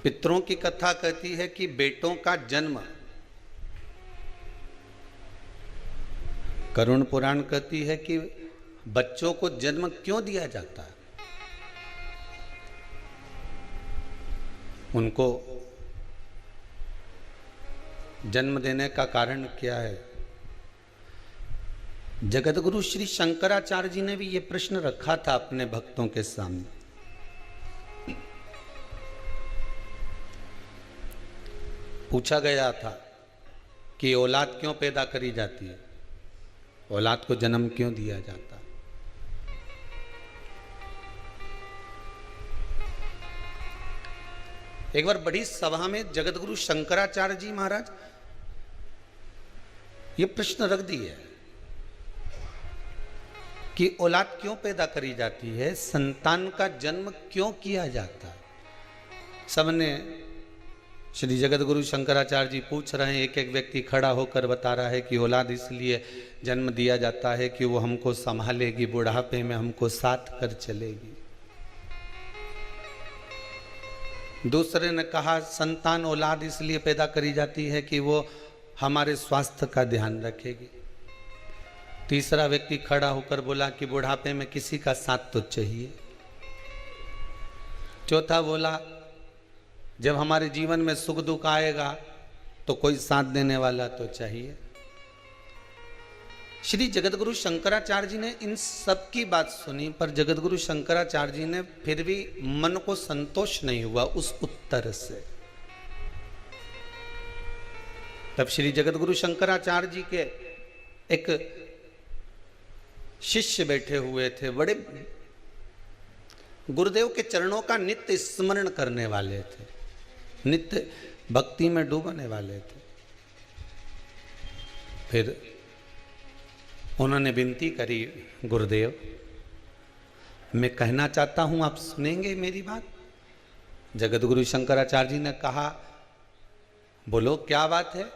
पितरों की कथा कहती है कि बेटों का जन्म, करुण पुराण कहती है कि बच्चों को जन्म क्यों दिया जाता है। उनको जन्म देने का कारण क्या है। जगतगुरु श्री शंकराचार्य जी ने भी ये प्रश्न रखा था अपने भक्तों के सामने। पूछा गया था कि औलाद क्यों पैदा करी जाती है, औलाद को जन्म क्यों दिया जाता है। एक बार बड़ी सभा में जगतगुरु शंकराचार्य जी महाराज ये प्रश्न रख दिए कि औलाद क्यों पैदा करी जाती है, संतान का जन्म क्यों किया जाता है। सबने श्री जगतगुरु शंकराचार्य जी पूछ रहे हैं, एक एक व्यक्ति खड़ा होकर बता रहा है कि औलाद इसलिए जन्म दिया जाता है कि वो हमको संभालेगी, बुढ़ापे में हमको साथ कर चलेगी। दूसरे ने कहा संतान औलाद इसलिए पैदा करी जाती है कि वो हमारे स्वास्थ्य का ध्यान रखेगी। तीसरा व्यक्ति खड़ा होकर बोला कि बुढ़ापे में किसी का साथ तो चाहिए। चौथा बोला जब हमारे जीवन में सुख दुख आएगा तो कोई साथ देने वाला तो चाहिए। श्री जगतगुरु शंकराचार्य जी ने इन सब की बात सुनी, पर जगतगुरु शंकराचार्य जी ने फिर भी मन को संतोष नहीं हुआ उस उत्तर से। तब श्री जगतगुरु शंकराचार्य जी के एक शिष्य बैठे हुए थे, बड़े गुरुदेव के चरणों का नित्य स्मरण करने वाले थे, नित्य भक्ति में डूबने वाले थे। फिर उन्होंने विनती करी, गुरुदेव मैं कहना चाहता हूं, आप सुनेंगे मेरी बात। जगतगुरु शंकराचार्य जी ने कहा बोलो क्या बात है।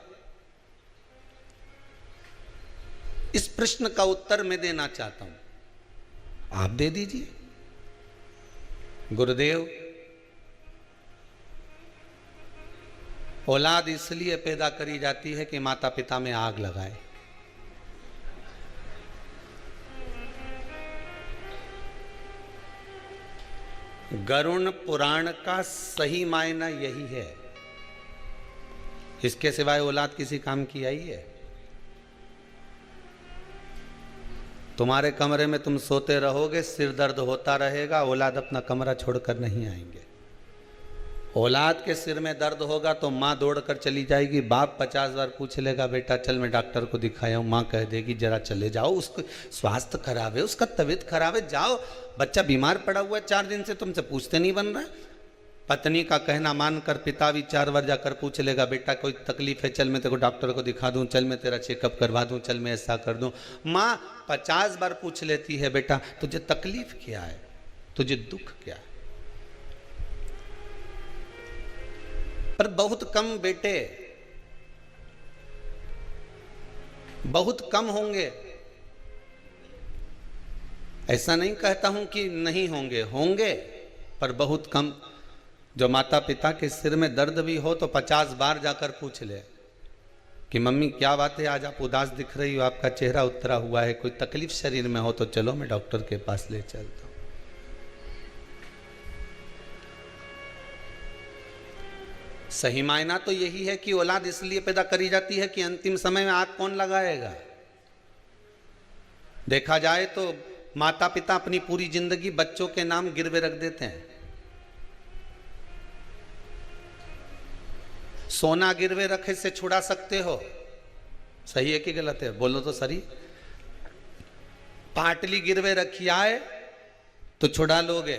इस प्रश्न का उत्तर मैं देना चाहता हूं, आप दे दीजिए। गुरुदेव औलाद इसलिए पैदा करी जाती है कि माता पिता में आग लगाए। गरुण पुराण का सही मायना यही है, इसके सिवाय औलाद किसी काम की आई है। तुम्हारे कमरे में तुम सोते रहोगे, सिर दर्द होता रहेगा, औलाद अपना कमरा छोड़कर नहीं आएंगे। औलाद के सिर में दर्द होगा तो माँ दौड़कर चली जाएगी, बाप 50 बार पूछ लेगा बेटा चल मैं डॉक्टर को दिखाया हूँ, माँ कह देगी जरा चले जाओ, उसको स्वास्थ्य खराब है, उसका तबीयत खराब है, जाओ। बच्चा बीमार पड़ा हुआ है 4 दिन से, तुमसे पूछते नहीं बन रहा है। पत्नी का कहना मानकर पिता भी 4 बार जाकर पूछ लेगा बेटा कोई तकलीफ है, चल मैं तेरे को डॉक्टर को दिखा दूं, चल मैं तेरा चेकअप करवा दूं, चल मैं ऐसा कर दूं। माँ 50 बार पूछ लेती है बेटा तुझे तकलीफ क्या है, तुझे दुख क्या है। पर बहुत कम बेटे, बहुत कम होंगे। ऐसा नहीं कहता हूं कि नहीं होंगे, होंगे पर बहुत कम। जो माता पिता के सिर में दर्द भी हो तो 50 बार जाकर पूछ ले कि मम्मी क्या बात है, आज आप उदास दिख रही हो, आपका चेहरा उतरा हुआ है, कोई तकलीफ शरीर में हो तो चलो मैं डॉक्टर के पास ले चलता हूं। सही मायना तो यही है कि औलाद इसलिए पैदा करी जाती है कि अंतिम समय में आग कौन लगाएगा। देखा जाए तो माता पिता अपनी पूरी जिंदगी बच्चों के नाम गिरवे रख देते हैं। सोना गिरवे रखे से छुड़ा सकते हो, सही है कि गलत है, बोलो तो सही। पाटली गिरवे रखी आए तो छुड़ा लोगे,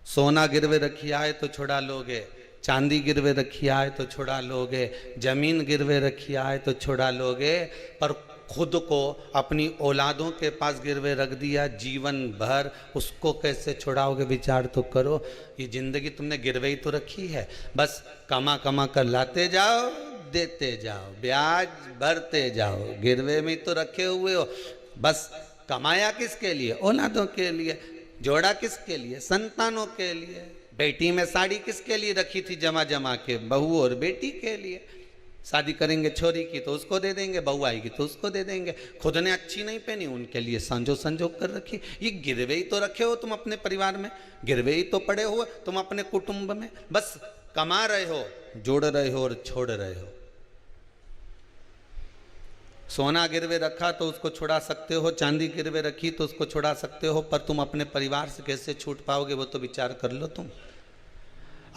सोना गिरवे रखी आए तो छुड़ा लोगे, चांदी गिरवे रखी आए तो छुड़ा लोगे, जमीन गिरवे रखी आए तो छुड़ा लोगे, पर खुद को अपनी औलादों के पास गिरवे रख दिया जीवन भर, उसको कैसे छुड़ाओगे? विचार तो करो। ये जिंदगी तुमने गिरवे ही तो रखी है, बस कमा कमा कर लाते जाओ, देते जाओ, ब्याज भरते जाओ, गिरवे में तो रखे हुए हो। बस कमाया किसके लिए? औलादों के लिए। जोड़ा किसके लिए? संतानों के लिए। बेटी में साड़ी किसके लिए रखी थी जमा जमा के? बहू और बेटी के लिए। शादी करेंगे छोरी की तो उसको दे देंगे, बहू आएगी तो उसको दे देंगे। खुद ने अच्छी नहीं पहनी, उनके लिए संजो संजोग कर रखी। ये गिरवे ही तो रखे हो तुम अपने परिवार में, गिरवे ही तो पड़े हो तुम अपने कुटुंब में। बस कमा रहे हो, जोड़ रहे हो और छोड़ रहे हो। सोना गिरवे रखा तो उसको छुड़ा सकते हो, चांदी गिरवे रखी तो उसको छुड़ा सकते हो, पर तुम अपने परिवार से कैसे छूट पाओगे वो तो विचार कर लो तुम।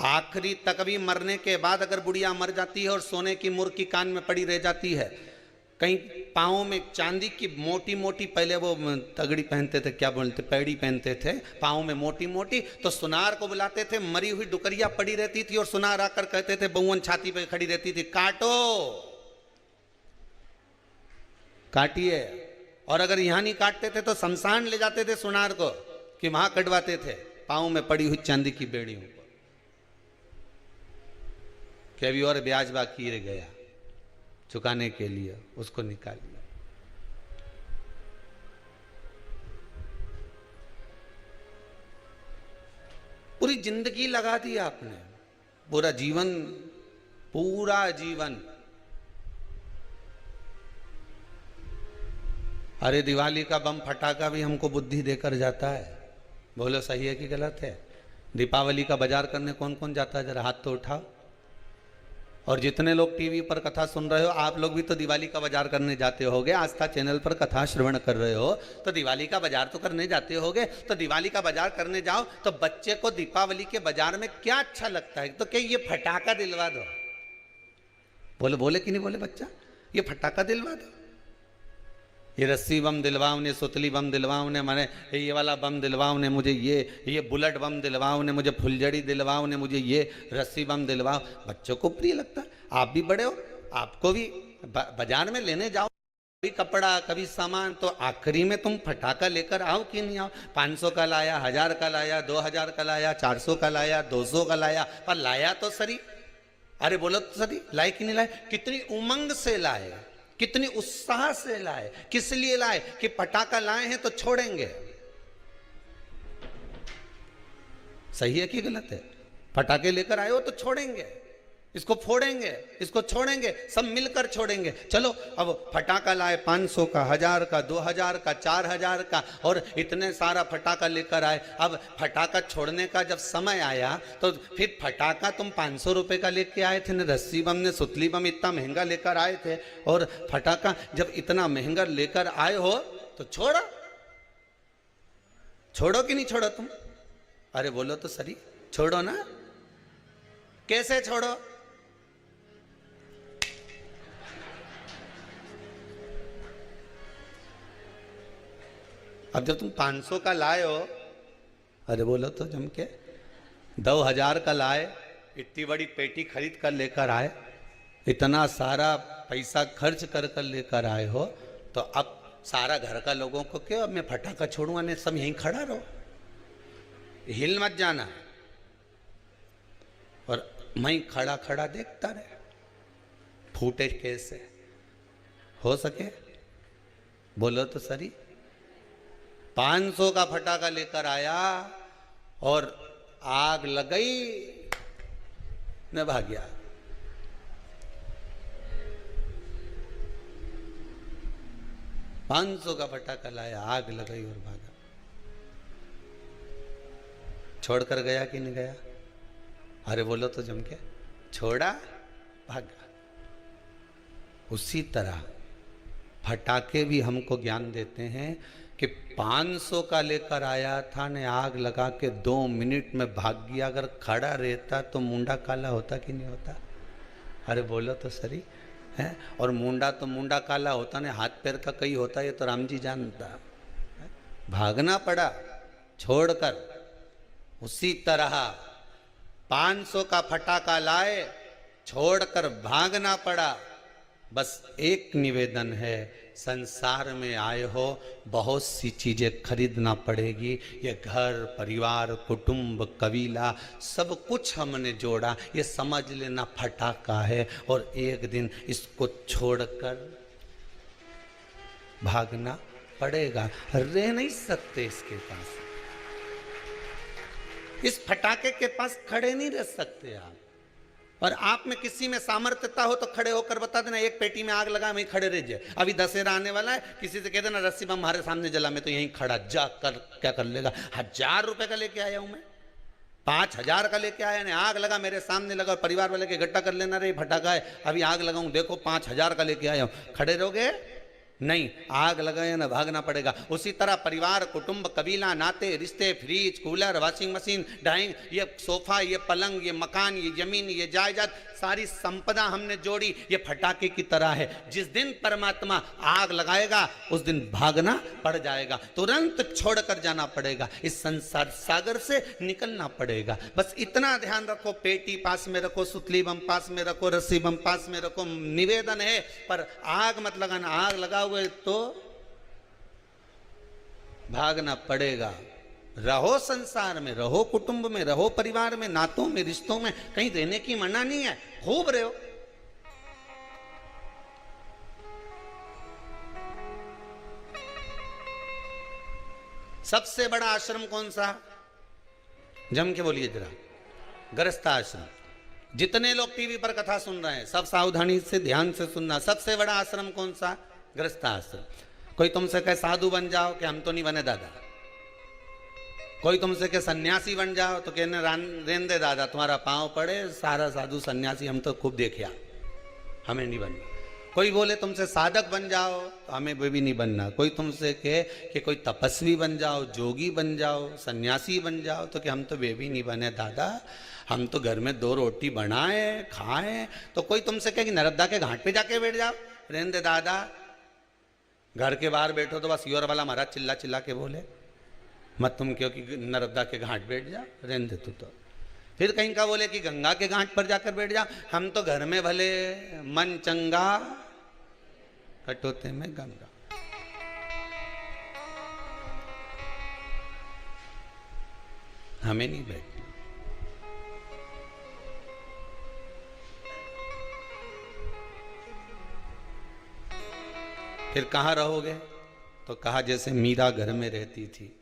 आखिरी तक भी मरने के बाद अगर बुढ़िया मर जाती है और सोने की मुर्की कान में पड़ी रह जाती है, कहीं पाँव में चांदी की मोटी मोटी, पहले वो तगड़ी पहनते थे, क्या बोलते, पैड़ी पहनते थे पाँव में मोटी मोटी, तो सुनार को बुलाते थे। मरी हुई डुकरिया पड़ी रहती थी और सुनार आकर कहते थे, बहुवन छाती पे खड़ी रहती थी, काटो, काटिए। और अगर यहाँ नहीं काटते थे तो शमशान ले जाते थे सुनार को, कि वहां कटवाते थे पाँव में पड़ी हुई चांदी की बेड़ियों को, कि अभी और ब्याज बाकी रह गया चुकाने के लिए, उसको निकाल लिया। पूरी जिंदगी लगा दी आपने, पूरा जीवन, पूरा जीवन। अरे दिवाली का बम फटाका भी हमको बुद्धि देकर जाता है, बोलो सही है कि गलत है? दीपावली का बाजार करने कौन कौन जाता है, जरा हाथ तो उठाओ। और जितने लोग टीवी पर कथा सुन रहे हो, आप लोग भी तो दिवाली का बाजार करने जाते होगे। आस्था चैनल पर कथा श्रवण कर रहे हो तो दिवाली का बाजार तो करने जाते होगे। तो दिवाली का बाजार करने जाओ तो बच्चे को दीपावली के बाजार में क्या अच्छा लगता है? तो क्या ये फटाका दिलवा दो। बोले बोले कि नहीं बोले बच्चा, ये फटाका दिलवा दो, ये रस्सी बम दिलवाओ ने, सुतली बम दिलवाओ ने, माने ये वाला बम दिलवाओ ने मुझे, ये बुलेट बम दिलवाओ ने मुझे, फुलझड़ी दिलवाओ ने मुझे, ये रस्सी बम दिलवाओ। बच्चों को प्रिय लगता है। आप भी बड़े हो, आपको भी बाजार में लेने जाओ, कभी कपड़ा कभी सामान, तो आखिरी में तुम फटाका लेकर आओ कि नहीं आओ? 500 का लाया, 1000 का लाया, 2000 का लाया, 400 का लाया, 200 का लाया, पर लाया तो सही। अरे बोलो तो सही, लाए कि नहीं लाए? कितनी उमंग से लाए, कितनी उत्साह से लाए। किस लिए लाए? कि पटाखा लाए हैं तो छोड़ेंगे। सही है कि गलत है? पटाखे लेकर आए हो तो छोड़ेंगे, इसको फोड़ेंगे, इसको छोड़ेंगे, सब मिलकर छोड़ेंगे। चलो अब फटाखा लाए 500 का, 1000 का, 2000 का, 4000 का, और इतने सारा फटाखा लेकर आए। अब फटाखा छोड़ने का जब समय आया तो फिर फटाखा तुम 500 रुपए का लेके आए थे न, रस्सी बम ने, सुतली बम इतना महंगा लेकर आए थे, और फटाखा जब इतना महंगा लेकर आए हो तो छोड़ो, छोड़ो कि नहीं छोड़ो तुम? अरे बोलो तो सही, छोड़ो ना। कैसे छोड़ो? अब जब तुम 500 का लाए हो, अरे बोलो तो जम के, 2000 का लाए, इतनी बड़ी पेटी खरीद कर लेकर आए, इतना सारा पैसा खर्च कर कर लेकर आए हो, तो अब सारा घर का लोगों को क्यों, अब मैं फटाखा छोड़ूंगा नहीं, सब यहीं खड़ा रहो, हिल मत जाना, और मैं खड़ा खड़ा देखता रहे फूटे कैसे हो सके। बोलो तो सही। 500 का फटाका लेकर आया और आग लगई न भाग गया। पांच सौ का फटाका लाया, आग लगाई और भागा। छोड़कर गया कि नहीं गया? अरे बोलो तो जम के, छोड़ा, भागा। उसी तरह फटाके भी हमको ज्ञान देते हैं कि 500 का लेकर आया था ने, आग लगा के 2 मिनट में भाग गया। अगर खड़ा रहता तो मुंडा काला होता कि नहीं होता? अरे बोलो तो सही है। और मुंडा तो मुंडा काला होता ने, हाथ पैर का कई होता, ये तो राम जी जानता है। भागना पड़ा छोड़कर। उसी तरह 500 का फटाका लाए, छोड़कर भागना पड़ा। बस एक निवेदन है, संसार में आए हो, बहुत सी चीजें खरीदना पड़ेगी। ये घर परिवार कुटुंब कबीला सब कुछ हमने जोड़ा, ये समझ लेना फटाका है, और एक दिन इसको छोड़कर भागना पड़ेगा। रह नहीं सकते इसके पास। इस फटाके के पास खड़े नहीं रह सकते आप। और आप में किसी में सामर्थ्यता हो तो खड़े होकर बता देना, एक पेटी में आग लगा वहीं खड़े रह जाए। अभी दशहरा आने वाला है, किसी से कह देना रस्सी बम हमारे सामने जला, मैं तो यहीं खड़ा, जा कर क्या कर लेगा। 1000 रुपए का लेके आया हूं मैं, 5000 का लेके आया ने, आग लगा मेरे सामने लगा, और परिवार वाले के इकट्ठा कर लेना, रे फटाका है अभी आग लगाऊं, देखो 5000 का लेके आया हूं। खड़े रहोगे? नहीं, आग लगाए ना भागना पड़ेगा। उसी तरह परिवार, कुटुंब, कबीला, नाते, रिश्ते, fridge, cooler, washing machine, dining, ये सोफा, ये पलंग, ये मकान, ये जमीन, ये जायदाद, सारी संपदा हमने जोड़ी, ये फटाके की तरह है। जिस दिन परमात्मा आग लगाएगा उस दिन भागना पड़ जाएगा, तुरंत छोड़कर जाना पड़ेगा, इस संसार सागर से निकलना पड़ेगा। बस इतना ध्यान रखो, पेटी पास में रखो, सुतली बम पास में रखो, रस्सी बम पास में रखो, निवेदन है, पर आग मत लगाना। आग लगा हुए तो भागना पड़ेगा। रहो संसार में, रहो कुटुंब में, रहो परिवार में, नातों में, रिश्तों में, कहीं रहने की मना नहीं है, खूब रहो। सबसे बड़ा आश्रम कौन सा? जम के बोलिए जरा। गृहस्थाश्रम। जितने लोग टीवी पर कथा सुन रहे हैं सब सावधानी से ध्यान से सुनना। सबसे बड़ा आश्रम कौन सा? गृहस्थाश्रम। कोई तुमसे कहे साधु बन जाओ, कि हम तो नहीं बने दादा। कोई तुमसे कहे सन्यासी बन जाओ, तो कहने रेन दे दादा, तुम्हारा पांव पड़े, सारा साधु सन्यासी हम तो खूब देखिया, हमें नहीं बनना। कोई बोले तुमसे साधक बन जाओ, तो हमें वे भी नहीं बनना। कोई तुमसे कहे कि कोई तपस्वी बन जाओ, जोगी बन जाओ, सन्यासी बन जाओ, तो कि हम तो वे भी नहीं बने दादा, हम तो घर में 2 रोटी बनाए खाएं। तो कोई तुमसे कहे कि नर्मदा के घाट पे जाके बैठ जाओ, रेन दे दादा, घर के बाहर बैठो तो बस योर वाला महाराज चिल्ला चिल्ला के बोले, मत तुम क्योंकि नर्मदा के घाट बैठ जाओ, रहने दे तू तो। फिर कहीं का बोले कि गंगा के घाट पर जाकर बैठ जाओ, हम तो घर में भले मन चंगा कटोते में गंगा। हमें नहीं बैठना। फिर कहाँ रहोगे? तो कहा जैसे मीरा घर में रहती थी,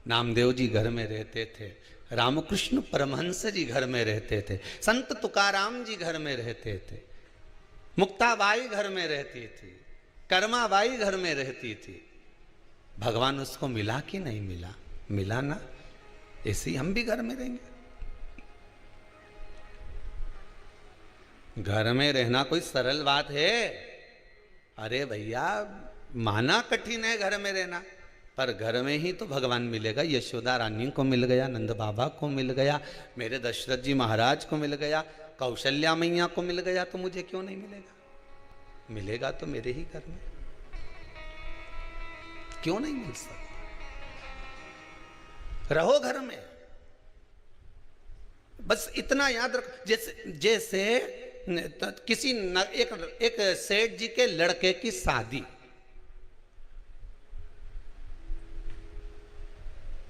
नामदेव जी घर में रहते थे, रामकृष्ण परमहंस जी घर में रहते थे, संत तुकाराम जी घर में रहते थे, मुक्ताबाई घर में रहती थी, कर्माबाई घर में रहती थी। भगवान उसको मिला कि नहीं मिला? मिला ना। ऐसे ही हम भी घर में रहेंगे। घर में रहना कोई सरल बात है? अरे भैया, माना कठिन है घर में रहना, पर घर में ही तो भगवान मिलेगा। यशोदा रानी को मिल गया, नंद बाबा को मिल गया, मेरे दशरथ जी महाराज को मिल गया, कौशल्या मैया को मिल गया, तो मुझे क्यों नहीं मिलेगा? मिलेगा तो मेरे ही घर में, क्यों नहीं मिल सकता? रहो घर में। बस इतना याद रखो, जैसे किसी एक सेठ जी के लड़के की शादी,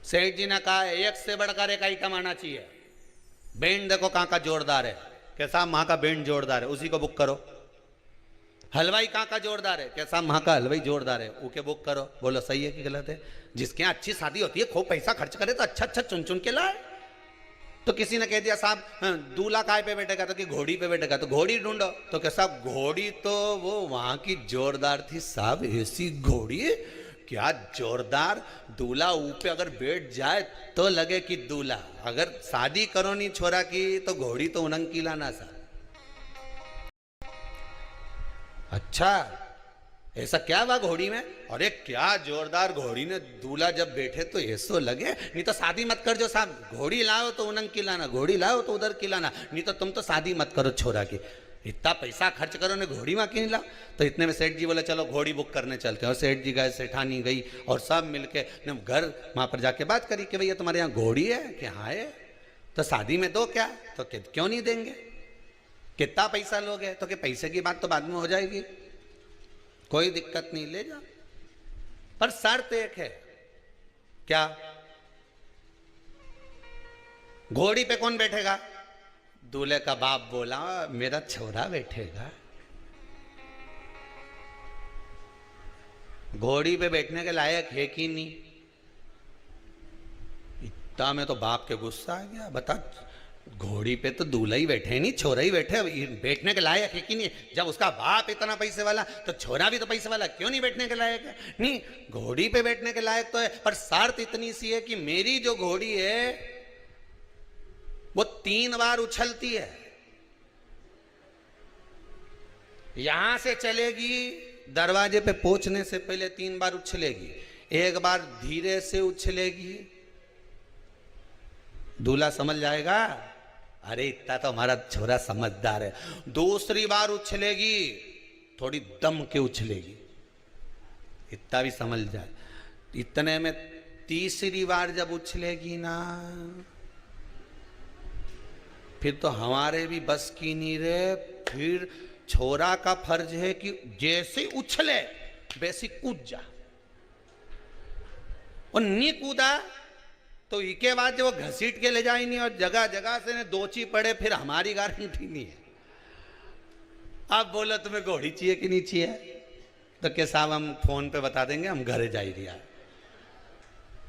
सेठ जी ने कहा एक से बढ़कर एक आइटम आना चाहिए, बैंड देखो कहां का जोरदार है, कैसा वहां का बैंड जोरदार है, उसी को बुक करो। हलवाई कहां का जोरदार है, कैसा वहां का हलवाई जोरदार है, उके बुक करो। बोलो सही है कि गलत है? जिसके यहाँ अच्छी शादी होती है, खूब पैसा खर्च करे तो अच्छा अच्छा चुन चुन के लाए। तो किसी ने कह दिया साहब दूल्हा काय पे बैठेगा, तो कि घोड़ी पे बैठेगा, तो घोड़ी ढूंढो। तो क्या साहब घोड़ी तो वो वहां की जोरदार थी साहब, ऐसी घोड़ी क्या जोरदार, दूल्हा ऊपर अगर बैठ जाए तो लगे कि दूल्हा। अगर शादी करो नहीं छोरा की तो घोड़ी तो उनंकीला ना सा। अच्छा ऐसा क्या हुआ घोड़ी में? अरे क्या जोरदार घोड़ी ने दूल्हा जब बैठे तो ऐसो लगे, नहीं तो शादी मत कर जो साहब, घोड़ी लाओ तो उनंग की लाना, घोड़ी लाओ तो उधर की लाना, नहीं तो तुम तो शादी मत करो छोरा की, इतना पैसा खर्च करो ने घोड़ी में क्यों लाओ? तो इतने में सेठ जी बोले चलो घोड़ी बुक करने चलते हैं। और सेठ जी गए, सेठानी गई, और सब मिलके घर वहां पर जाके बात करी कि भैया तुम्हारे यहाँ घोड़ी है? कि हाँ है। तो शादी में दो क्या? तो क्यों नहीं देंगे, कितना पैसा लोगे? तो कि पैसे की बात तो बाद में हो जाएगी, कोई दिक्कत नहीं, ले जा, पर शर्त एक है। क्या? घोड़ी पे कौन बैठेगा? दूल्हे का बाप बोला मेरा छोरा बैठेगा। घोड़ी पे बैठने के लायक है कि नहीं? इतना में तो बाप के गुस्सा आ गया, बता घोड़ी पे तो दूल्हा ही बैठे नहीं, छोरा ही बैठे, बैठने के लायक है कि नहीं? जब उसका बाप इतना पैसे वाला तो छोरा भी तो पैसे वाला, क्यों नहीं बैठने के लायक है? नहीं, घोड़ी पे बैठने के लायक तो है, पर शर्त इतनी सी है कि मेरी जो घोड़ी है वो 3 बार उछलती है। यहां से चलेगी, दरवाजे पे पहुंचने से पहले 3 बार उछलेगी, एक बार धीरे से उछलेगी, दूल्हा समझ जाएगा, अरे इतना तो हमारा छोरा समझदार है। दूसरी बार उछलेगी, थोड़ी दम के उछलेगी, इतना भी समझ जाए। इतने में तीसरी बार जब उछलेगी ना, फिर तो हमारे भी बस की नहीं रहे। फिर छोरा का फर्ज है कि जैसे उछले वैसे कूद जा, और नहीं कूदा तो इसके बाद जो घसीट के ले जाए नहीं, और जगह जगह से ने दोची पड़े, फिर हमारी गारंटी नहीं है। आप बोलो तुम्हें घोड़ी चाहिए कि नहीं चाहिए, तो क्या साहब हम फोन पे बता देंगे, हम घर जा ही दिया।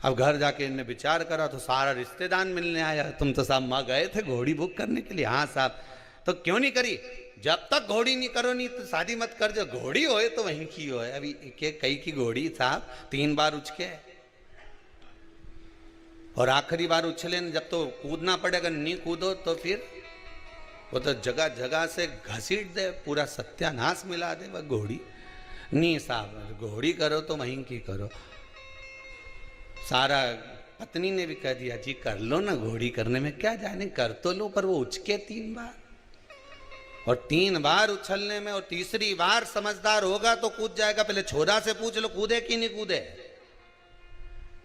अब घर जाके इनने विचार करा तो सारा रिश्तेदार मिलने आया, तुम तो साहब माँ गए थे घोड़ी बुक करने के लिए। हाँ साहब, तो क्यों नहीं करी? जब तक घोड़ी नहीं करो नहीं तो शादी मत कर, जो घोड़ी होए तो वहीं की होए। अभी कई की घोड़ी साहब 3 बार उछके, और आखिरी बार उछले जब तो कूदना पड़ेगा, नहीं कूदो तो फिर वो तो जगह जगह से घसीट दे, पूरा सत्यानाश मिला दे वह घोड़ी। नहीं साहब, घोड़ी करो तो वहीं की करो। सारा पत्नी ने भी कह दिया, जी कर लो ना, घोड़ी करने में क्या जाने, कर तो लो, पर वो उछके 3 बार, और 3 बार उछलने में, और तीसरी बार समझदार होगा तो कूद जाएगा। पहले छोरा से पूछ लो कूदे कि नहीं कूदे।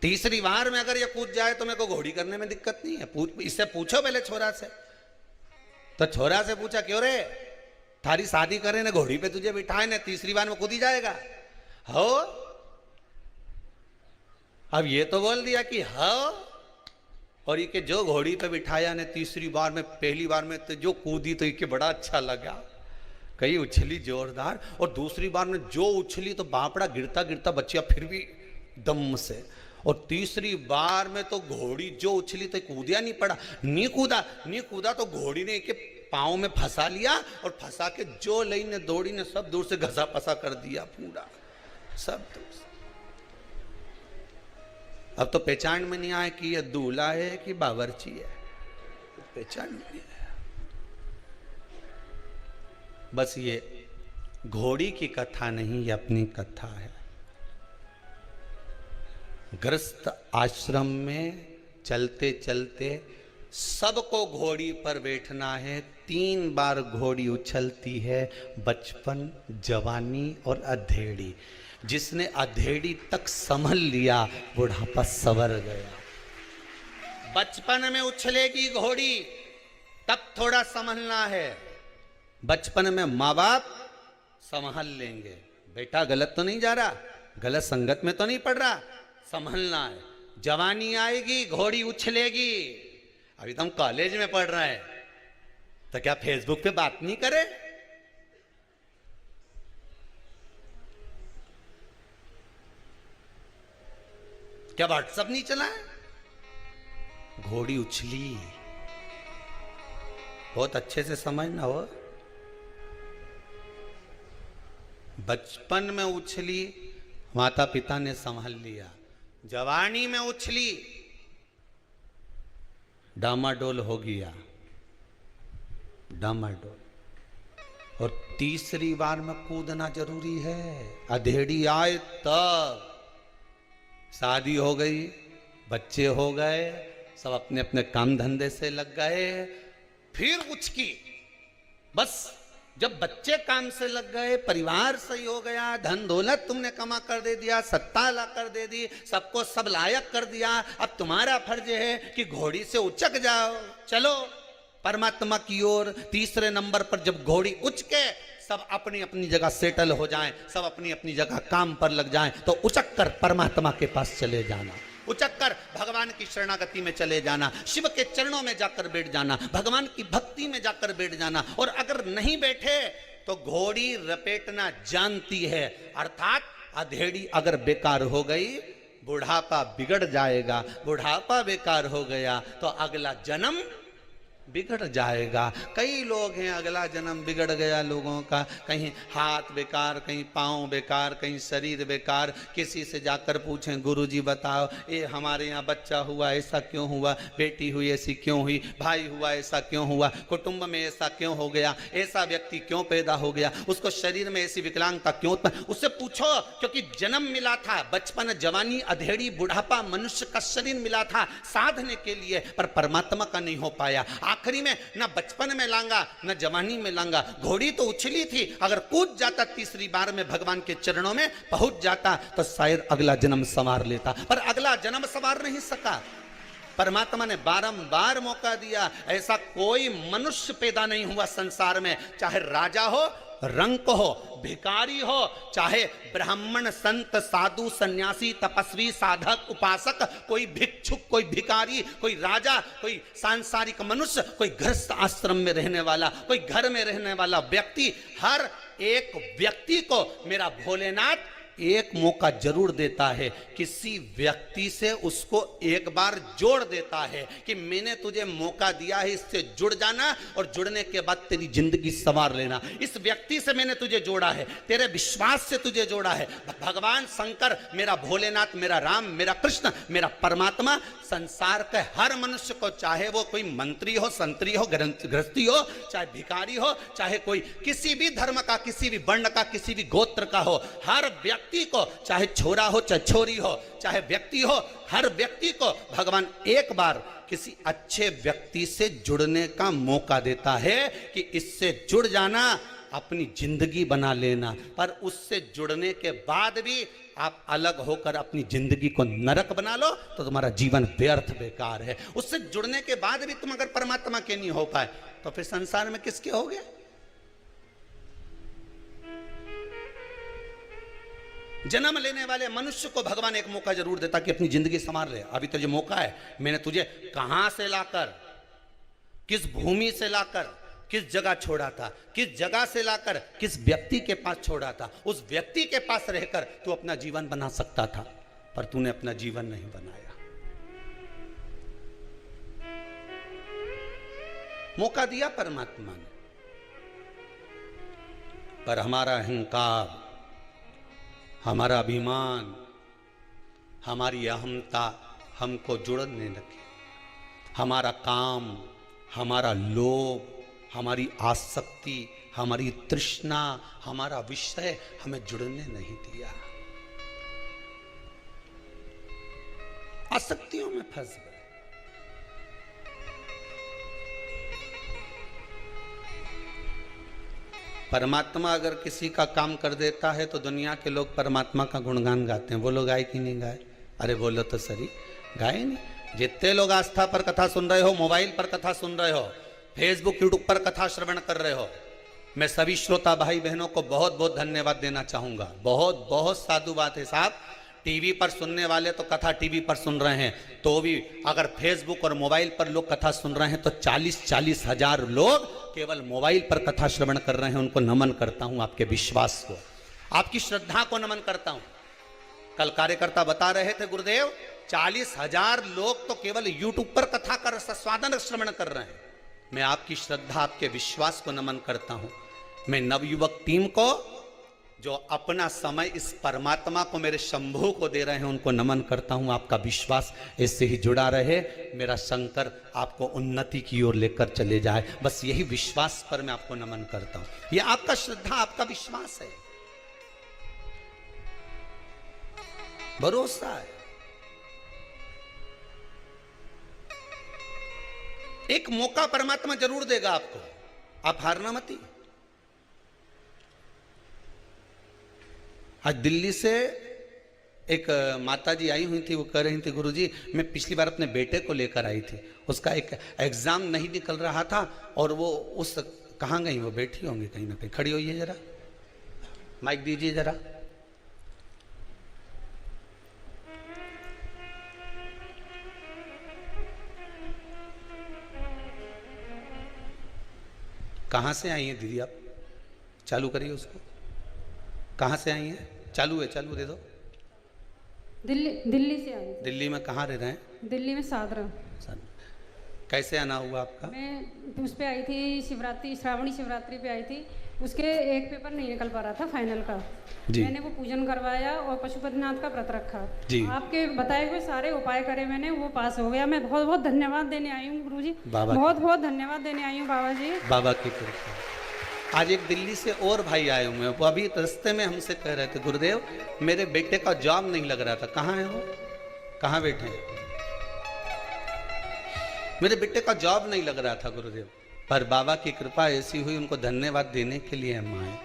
तीसरी बार में अगर ये कूद जाए तो मेरे को घोड़ी करने में दिक्कत नहीं है। इससे पूछो पहले छोरा से। तो छोरा से पूछा, क्यों रे थारी शादी करे ने घोड़ी पे तुझे बिठाए ने, तीसरी बार में कूद ही जाएगा हो? अब ये तो बोल दिया कि हो, और ये जो घोड़ी पे बिठाया ने तीसरी बार में, पहली बार में तो जो कूदी तो ये बड़ा अच्छा लगा, कहीं उछली जोरदार, और दूसरी बार में जो उछली तो बापड़ा गिरता गिरता बच्चिया फिर भी दम से, और तीसरी बार में तो घोड़ी जो उछली तो कूदिया नहीं पड़ा, नहीं कूदा तो घोड़ी ने के पाँव में फंसा लिया, और फंसा के जो लई ने दौड़ी ने सब दूर से घसा पसा कर दिया पूरा, सब दूर से। अब तो पहचान में नहीं आए कि ये दूल्हा है कि बावर्ची है, पहचान में नहीं आया। बस ये घोड़ी की कथा नहीं, ये अपनी कथा है। गृहस्थ आश्रम में चलते चलते सबको घोड़ी पर बैठना है। 3 बार घोड़ी उछलती है, बचपन, जवानी और अधेड़ी। जिसने अधेड़ी तक संभल लिया, बुढ़ापा सवर गया। बचपन में उछलेगी घोड़ी, तब थोड़ा संभलना है। बचपन में माँ बाप संभाल लेंगे, बेटा गलत तो नहीं जा रहा, गलत संगत में तो नहीं पड़ रहा, संभलना है। जवानी आएगी, घोड़ी उछलेगी। अभी तो हम कॉलेज में पढ़ रहे हैं, तो क्या फेसबुक पे बात नहीं करे? क्या व्हाट्सएप नहीं चला है? घोड़ी उछली, बहुत अच्छे से समझना हो। बचपन में उछली, माता पिता ने संभाल लिया। जवानी में उछली, डामाडोल हो गया, डामाडोल। और तीसरी बार में कूदना जरूरी है। अधेड़ी आए तब, शादी हो गई, बच्चे हो गए, सब अपने अपने काम धंधे से लग गए, फिर उचकी। बस जब बच्चे काम से लग गए, परिवार सही हो गया, धन दौलत तुमने कमा कर दे दिया, सत्ता ला कर दे दी, सबको सब लायक कर दिया, अब तुम्हारा फर्ज है कि घोड़ी से उचक जाओ, चलो परमात्मा की ओर। तीसरे नंबर पर जब घोड़ी उचके, सब अपनी अपनी जगह सेटल हो जाएं, सब अपनी अपनी जगह काम पर लग जाएं, तो उचक कर परमात्मा के पास चले जाना, उचक कर भगवान की शरणागति में चले जाना, शिव के चरणों में जाकर बैठ जाना, भगवान की भक्ति में जाकर बैठ जाना। और अगर नहीं बैठे तो घोड़ी रपेटना जानती है, अर्थात अधेड़ी अगर बेकार हो गई, बुढ़ापा बिगड़ जाएगा, बुढ़ापा बेकार हो गया तो अगला जन्म बिगड़ जाएगा। कई लोग हैं अगला जन्म बिगड़ गया लोगों का, कहीं हाथ बेकार, कहीं पाँव बेकार, कहीं शरीर बेकार। किसी से जाकर पूछें गुरुजी बताओ ये हमारे यहाँ बच्चा हुआ ऐसा क्यों हुआ, बेटी हुई ऐसी क्यों हुई, भाई हुआ ऐसा क्यों हुआ, कुटुंब में ऐसा क्यों हो गया, ऐसा व्यक्ति क्यों पैदा हो गया, उसको शरीर में ऐसी विकलांगता क्यों उत्पन्न, उससे पूछो। क्योंकि जन्म मिला था, बचपन, जवानी, अधेड़ी, बुढ़ापा, मनुष्य का शरीर मिला था साधने के लिए, पर परमात्मा का नहीं हो पाया। आखिरी में ना बचपन में लांगा ना जवानी में लांगा। घोड़ी तो उछली थी, अगर कूद जाता तीसरी बार में भगवान के चरणों में पहुंच जाता तो शायद अगला जन्म संवार लेता, पर अगला जन्म संवार नहीं सका। परमात्मा ने बारंबार मौका दिया। ऐसा कोई मनुष्य पैदा नहीं हुआ संसार में, चाहे राजा हो, रंक हो, भिखारी हो, चाहे ब्राह्मण, संत, साधु, सन्यासी, तपस्वी, साधक, उपासक, कोई भिक्षुक, कोई भिखारी, कोई राजा, कोई सांसारिक मनुष्य, कोई गृहस्थ आश्रम में रहने वाला, कोई घर में रहने वाला व्यक्ति, हर एक व्यक्ति को मेरा भोलेनाथ एक मौका जरूर देता है। किसी व्यक्ति से उसको एक बार जोड़ देता है कि मैंने तुझे मौका दिया है, इससे जुड़ जाना और जुड़ने के बाद तेरी जिंदगी संवार लेना। इस व्यक्ति से मैंने तुझे जोड़ा है, तेरे विश्वास से तुझे जोड़ा है। भगवान शंकर, मेरा भोलेनाथ, मेरा राम, मेरा कृष्ण, मेरा परमात्मा संसार के हर मनुष्य को, चाहे वो कोई मंत्री हो, संतरी हो, गृहस्थी हो, चाहे भिखारी हो, चाहे कोई किसी भी धर्म का, किसी भी वर्ण का, किसी भी गोत्र का हो, हर व्यक्ति को, चाहे छोरा हो चाहे छोरी हो, चाहे व्यक्ति हो, हर व्यक्ति को भगवान एक बार किसी अच्छे व्यक्ति से जुड़ने का मौका देता है कि इससे जुड़ जाना, अपनी जिंदगी बना लेना। पर उससे जुड़ने के बाद भी आप अलग होकर अपनी जिंदगी को नरक बना लो तो तुम्हारा जीवन व्यर्थ बेकार है। उससे जुड़ने के बाद भी तुम अगर परमात्मा के नहीं हो पाए तो फिर संसार में किसके हो गए? जन्म लेने वाले मनुष्य को भगवान एक मौका जरूर देता कि अपनी जिंदगी संभाल ले। अभी तुझे मौका है, मैंने तुझे कहां से लाकर, किस भूमि से लाकर, किस जगह छोड़ा था, किस जगह से लाकर किस व्यक्ति के पास छोड़ा था। उस व्यक्ति के पास रहकर तू अपना जीवन बना सकता था, पर तूने अपना जीवन नहीं बनाया। मौका दिया परमात्मा ने, पर हमारा अहंकार, हमारा अभिमान, हमारी अहमता हमको जुड़ने लगी। हमारा काम, हमारा लोभ, हमारी आसक्ति, हमारी तृष्णा, हमारा विषय हमें जुड़ने नहीं दिया। आसक्तियों में फंस गए। परमात्मा अगर किसी का काम कर देता है तो दुनिया के लोग परमात्मा का गुणगान गाते हैं। वो लोग गाए कि नहीं गाए? अरे बोलो तो सही, गाए नहीं। जितने लोग आस्था पर कथा सुन रहे हो, मोबाइल पर कथा सुन रहे हो, फेसबुक यूट्यूब पर कथा श्रवण कर रहे हो, मैं सभी श्रोता भाई बहनों को बहुत बहुत धन्यवाद देना चाहूंगा। बहुत बहुत साधु बात है साहब। टीवी पर सुनने वाले तो कथा टीवी पर सुन रहे हैं, तो भी अगर फेसबुक और मोबाइल पर लोग कथा सुन रहे हैं तो 40-40 हजार लोग केवल मोबाइल पर कथा श्रवण कर रहे हैं। उनको नमन करता हूं, आपके विश्वास को, आपकी श्रद्धा को नमन करता हूं। कल कार्यकर्ता बता रहे थे गुरुदेव, 40,000 लोग तो केवल यूट्यूब पर कथा कर स्वादन श्रवण कर रहे हैं। मैं आपकी श्रद्धा, आपके विश्वास को नमन करता हूं। मैं नवयुवक टीम को जो अपना समय इस परमात्मा को, मेरे शंभू को दे रहे हैं, उनको नमन करता हूं। आपका विश्वास इससे ही जुड़ा रहे, मेरा शंकर आपको उन्नति की ओर लेकर चले जाए, बस यही विश्वास पर मैं आपको नमन करता हूं। यह आपका श्रद्धा, आपका विश्वास है, भरोसा है। एक मौका परमात्मा जरूर देगा आपको, आप हारना मत। आज दिल्ली से एक माता जी आई हुई थी, वो कह रही थी गुरुजी मैं पिछली बार अपने बेटे को लेकर आई थी, उसका एक एग्जाम नहीं निकल रहा था और वो उस कहाँ गई, वो बैठी होंगी कहीं ना कहीं, खड़ी हुई है, जरा माइक दीजिए जरा। कहाँ से आई हैं दीदी आप? चालू करिए उसको। कहाँ से आई हैं? चालू है, चालू दे दो। दिल्ली से आई थी। दिल्ली में कहाँ रह रहे हैं? दिल्ली में सादरा। कैसे आना हुआ आपका? मैं उस पे आई थी शिवरात्रि, श्रावणी शिवरात्रि पे आई थी। उसके एक पेपर नहीं निकल पा रहा था फाइनल का जी। मैंने वो पूजन करवाया और पशुपतिनाथ का व्रत रखा जी। आपके बताए हुए सारे उपाय करे मैंने, वो पास हो गया। मैं बहुत बहुत धन्यवाद देने आई हूँ गुरुजी, बहुत बहुत धन्यवाद देने आई हूँ बाबा जी। बाबा की कृपा। आज एक दिल्ली से और भाई आए हुए हैं, वो अभी रास्ते में हमसे कह रहे थे गुरुदेव मेरे बेटे का जॉब नहीं लग रहा था। कहाँ है वो? कहाँ बैठे हैं? मेरे बेटे का जॉब नहीं लग रहा था गुरुदेव, पर बाबा की कृपा ऐसी हुई उनको धन्यवाद देने के लिए हम आए।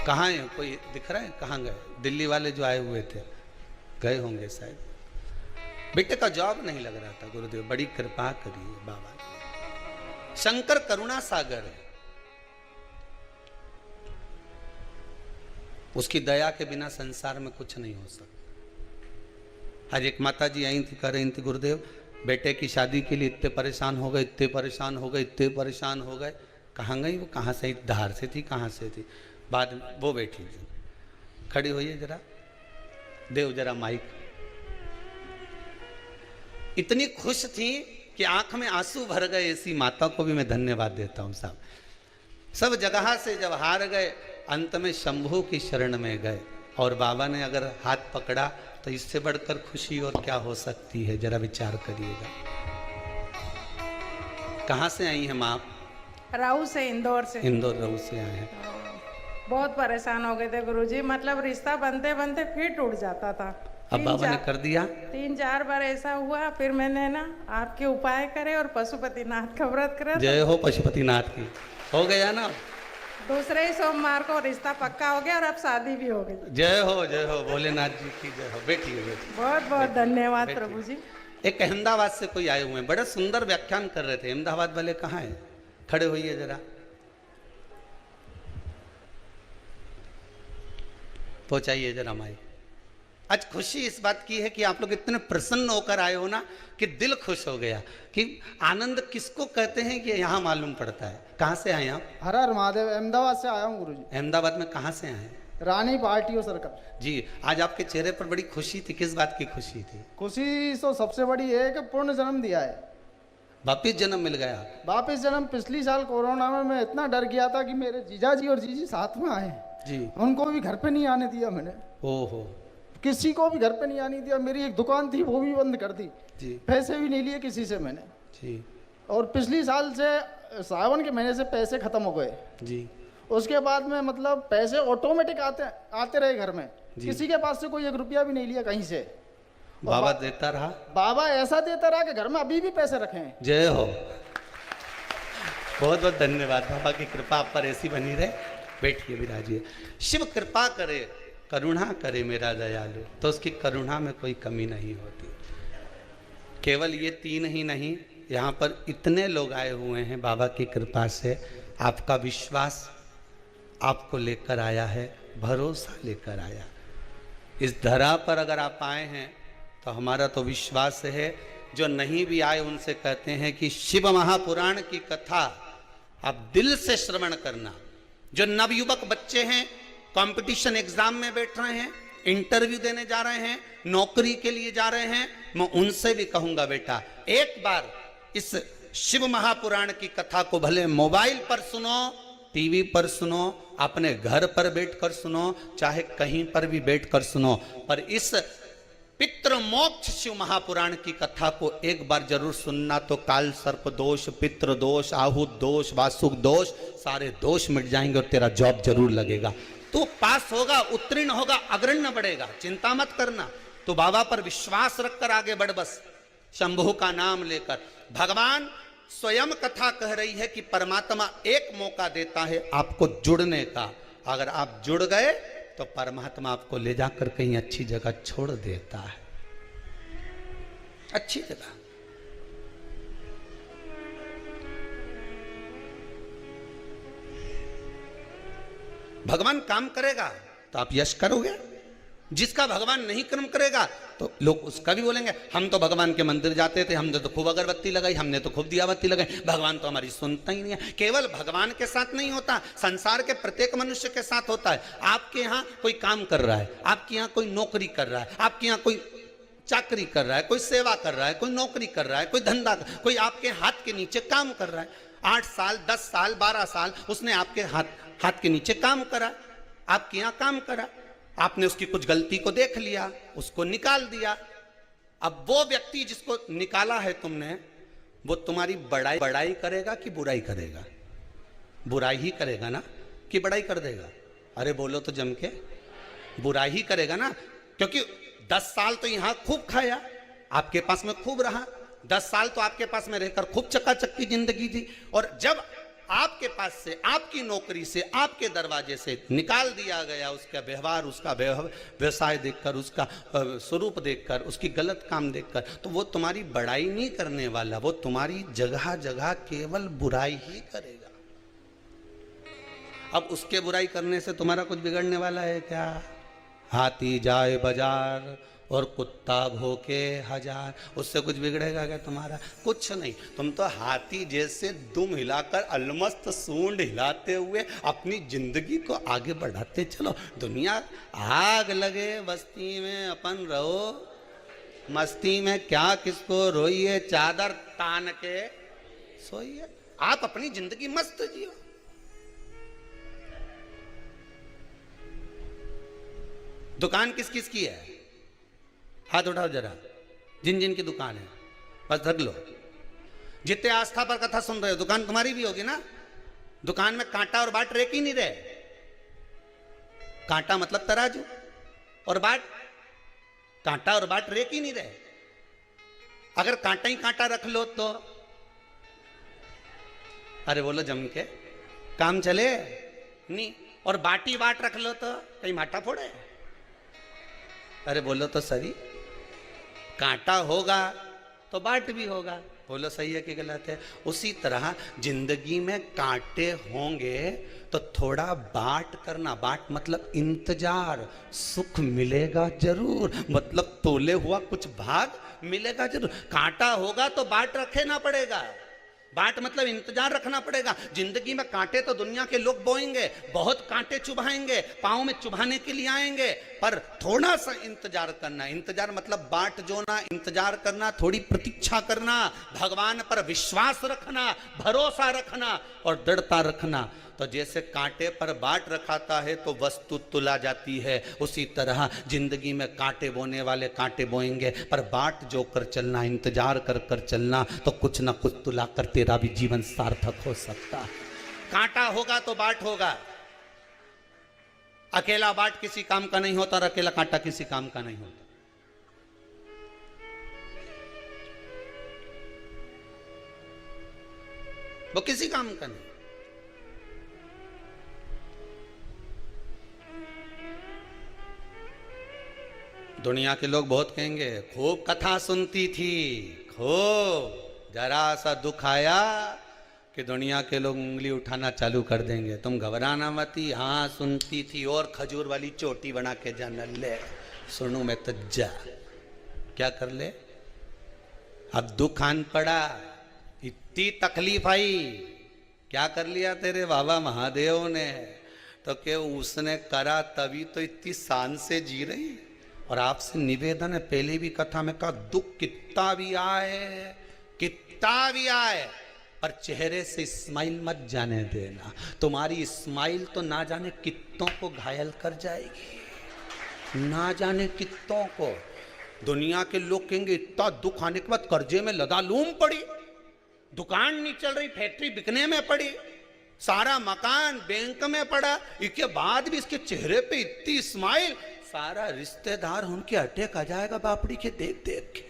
कहाँ है? कोई दिख रहा है? कहाँ गए? दिल्ली वाले जो आए हुए थे गए होंगे शायद। बेटे का जॉब नहीं लग रहा था गुरुदेव, बड़ी कृपा करिए बाबा। शंकर करुणा सागर है, उसकी दया के बिना संसार में कुछ नहीं हो सकता। आज एक माता जी आई थी, कह रही थी गुरुदेव बेटे की शादी के लिए इतने परेशान हो गए, इतने परेशान हो गए, इतने परेशान हो गए। कहाँ गई वो? कहाँ से? धार से थी, कहाँ से थी? बाद में वो बैठी थी, खड़ी हुई है जरा, देव जरा माइक। इतनी खुश थी कि आंख में आंसू भर गए। ऐसी माता को भी मैं धन्यवाद देता हूँ साहब। सब जगह से जब हार गए, अंत में शंभू की शरण में गए और बाबा ने अगर हाथ पकड़ा तो इससे बढ़कर खुशी और क्या हो सकती है? जरा विचार करिएगा। कहाँ से आई हैं माँ? राऊ से, इंदौर से। इंदौर राऊ से आए हैं। बहुत परेशान हो गए थे गुरुजी, मतलब रिश्ता बनते बनते फिर टूट जाता था। अब बाबा ने कर दिया। 3-4 बार ऐसा हुआ, फिर मैंने ना आपके उपाय करे और पशुपतिनाथ का व्रत करे। जय हो पशुपतिनाथ की। हो गया ना? दूसरे ही सोमवार को रिश्ता पक्का हो गया और अब शादी भी हो गई। जय हो भोलेनाथ जी की जय हो। बेटी हो बेटी। बहुत बहुत धन्यवाद प्रभु जी। एक अहमदाबाद से कोई आए हुए हैं, बड़ा सुंदर व्याख्यान कर रहे थे। अहमदाबाद वाले कहाँ हैं? खड़े होइए जरा, पहुंचाइए जरा माई। आज खुशी इस बात की है कि आप लोग इतने प्रसन्न होकर आए हो ना कि दिल खुश हो गया। कि आनंद किसको कहते हैं कि यहाँ मालूम पड़ता है। कहाँ से आए आप? हर हर महादेव, अहमदाबाद से आया हूँ गुरुजी। अहमदाबाद में कहाँ से आए? रानी पार्टी सर्कल जी। आज आपके चेहरे पर बड़ी खुशी थी, किस बात की खुशी थी? खुशी तो सबसे बड़ी है कि पूर्ण जन्म दिया है, वापिस जन्म मिल गया। वापिस जन्म। पिछली साल कोरोना में मैं इतना डर गया था कि मेरे जीजा जी और जीजी साथ में आए जी, उनको भी घर पे नहीं आने दिया मैंने। ओहो, किसी को भी घर पे नहीं आने दिया। मेरी एक दुकान थी वो भी बंद कर दी जी, पैसे भी नहीं लिए किसी से मैंने जी। और पिछली साल से सावन के महीने से पैसे खत्म हो गए जी। उसके बाद में मतलब पैसे ऑटोमेटिक आते रहे घर में। किसी के पास से कोई 1 रुपया भी नहीं लिया कहीं से। बाबा देता रहा। बाबा ऐसा देता रहा कि घर में अभी भी पैसे रखे हैं। जय हो, बहुत बहुत धन्यवाद। बाबा की कृपा आप पर ऐसी बनी रहे। बैठिए, विराजिए। शिव कृपा करे, करुणा करे मेरा दयालु, तो उसकी करुणा में कोई कमी नहीं होती। केवल ये 3 ही नहीं, यहाँ पर इतने लोग आए हुए हैं बाबा की कृपा से। आपका विश्वास आपको लेकर आया है, भरोसा लेकर आया। इस धरा पर अगर आप आए हैं तो हमारा तो विश्वास है। जो नहीं भी आए उनसे कहते हैं कि शिव महापुराण की कथा आप दिल से श्रवण करना। जो नवयुवक बच्चे हैं, कंपटीशन एग्जाम में बैठ रहे हैं, इंटरव्यू देने जा रहे हैं, नौकरी के लिए जा रहे हैं, मैं उनसे भी कहूंगा बेटा एक बार इस शिव महापुराण की कथा को भले मोबाइल पर सुनो, टीवी पर सुनो, अपने घर पर बैठकर सुनो, चाहे कहीं पर भी बैठकर सुनो, पर इस पितृ मोक्ष शिव महापुराण की कथा को एक बार जरूर सुनना। तो काल सर्प दोष, पितृ दोष, आहूत दोष, वासुक दोष, सारे दोष मिट जाएंगे और तेरा जॉब जरूर लगेगा। तो पास होगा, उत्तीर्ण होगा, अग्रण्य बढ़ेगा, चिंता मत करना। तो बाबा पर विश्वास रखकर आगे बढ़, बस शंभू का नाम लेकर। भगवान स्वयं कथा कह रही है कि परमात्मा एक मौका देता है आपको जुड़ने का। अगर आप जुड़ गए तो परमात्मा आपको ले जाकर कहीं अच्छी जगह छोड़ देता है, अच्छी जगह। भगवान काम करेगा तो आप यश करोगे, जिसका भगवान नहीं कर्म करेगा तो लोग उसका भी बोलेंगे, हम तो भगवान के मंदिर जाते थे, हमने तो खूब अगरबत्ती लगाई, हमने तो खूब दियाबत्ती लगाई, भगवान तो हमारी सुनता ही नहीं है। केवल भगवान के साथ नहीं होता, संसार के प्रत्येक मनुष्य के साथ होता है। आपके यहाँ कोई काम कर रहा है, आपके यहाँ कोई नौकरी कर रहा है, आपके यहाँ कोई चाकरी कर रहा है, कोई सेवा कर रहा है, कोई नौकरी कर रहा है, कोई धंधा, कोई आपके हाथ के नीचे काम कर रहा है। 8 साल 10 साल 12 साल उसने आपके हाथ के नीचे काम करा, आपके यहाँ काम करा, आपने उसकी कुछ गलती को देख लिया, उसको निकाल दिया। अब वो व्यक्ति जिसको निकाला है तुमने, वो तुम्हारी बड़ाई करेगा कि बुराई करेगा? बुराई ही करेगा ना, कि बड़ाई कर देगा? अरे बोलो तो जम के, बुराई ही करेगा ना, क्योंकि 10 साल तो यहां खूब खाया, आपके पास में खूब रहा, 10 साल तो आपके पास में रहकर खूब चकाचक की जिंदगी थी, और जब आपके पास से, आपकी नौकरी से, आपके दरवाजे से निकाल दिया गया, उसका व्यवहार, उसका व्यवसाय देखकर, उसका स्वरूप देखकर, उसकी गलत काम देखकर, तो वो तुम्हारी बड़ाई नहीं करने वाला, वो तुम्हारी जगह जगह केवल बुराई ही करेगा। अब उसके बुराई करने से तुम्हारा कुछ बिगड़ने वाला है क्या? हाथी जाए बाजार और कुत्ता भोके 1000, उससे कुछ बिगड़ेगा क्या तुम्हारा? कुछ नहीं। तुम तो हाथी जैसे दुम हिलाकर, अलमस्त सूंड हिलाते हुए अपनी जिंदगी को आगे बढ़ाते चलो। दुनिया आग लगे बस्ती में, अपन रहो मस्ती में, क्या किसको रोइए, चादर तान के सोइए। आप अपनी जिंदगी मस्त जियो। दुकान किस किस की है? हाथ उठाओ जरा, जिन जिन की दुकान है, बस धर लो। जितने आस्था पर कथा सुन रहे हो, दुकान तुम्हारी भी होगी ना। दुकान में कांटा और बाट रेक ही नहीं रहे। कांटा मतलब तराजू, और बाट, कांटा और बाट रेक ही नहीं रहे। अगर कांटा ही कांटा रख लो तो, अरे बोलो जम के, काम चले नहीं। और बाटी बाट रख लो तो कहीं माटा फोड़े? अरे बोलो तो सही। कांटा होगा तो बाट भी होगा, बोलो सही है कि गलत है? उसी तरह जिंदगी में कांटे होंगे तो थोड़ा बाट करना। बाट मतलब इंतजार, सुख मिलेगा जरूर, मतलब तोले हुआ कुछ भाग मिलेगा जरूर। कांटा होगा तो बाट रखे ना पड़ेगा। बाट मतलब इंतजार रखना पड़ेगा। जिंदगी में कांटे तो दुनिया के लोग बोएंगे, बहुत कांटे चुभाएंगे, पाँव में चुभाने के लिए आएंगे, पर थोड़ा सा इंतजार करना। इंतजार मतलब बाट जोना, इंतजार करना, थोड़ी प्रतीक्षा करना, भगवान पर विश्वास रखना, भरोसा रखना और दृढ़ता रखना। तो जैसे कांटे पर बाट रखाता है तो वस्तु तुला जाती है, उसी तरह जिंदगी में कांटे बोने वाले कांटे बोएंगे, पर बाट जो कर चलना, इंतजार कर कर चलना, तो कुछ ना कुछ तुला कर तेरा भी जीवन सार्थक हो सकता है। कांटा होगा तो बाट होगा। अकेला बाट किसी काम का नहीं होता और अकेला कांटा किसी काम का नहीं होता। वो किसी काम का नहीं। दुनिया के लोग बहुत कहेंगे, खूब कथा सुनती थी, खूब, जरा सा दुख आया कि दुनिया के लोग उंगली उठाना चालू कर देंगे। तुम घबराना मती, हाँ सुनती थी, और खजूर वाली चोटी बना के जाना, ले सुनू मैं तो जा, क्या कर ले। अब दुख आन पड़ा, इतनी तकलीफ आई, क्या कर लिया तेरे बाबा महादेव ने? तो क्या उसने करा तभी तो इतनी शान से जी रही। और आपसे निवेदन है, पहले भी कथा में कहा, दुख कितना भी आए, कितना भी आए, पर चेहरे से स्माइल मत जाने देना। तुम्हारी स्माइल तो ना जाने कितनों को घायल कर जाएगी, ना जाने कितनों को। दुनिया के लोग कहेंगे, इतना दुख आने के बाद कर्जे में लदालूम पड़ी, दुकान नहीं चल रही, फैक्ट्री बिकने में पड़ी, सारा मकान बैंक में पड़ा, इसके बाद भी इसके चेहरे पे इतनी स्माइल। सारा रिश्तेदार उनके अटैक आ जाएगा बापड़ी के देख देख के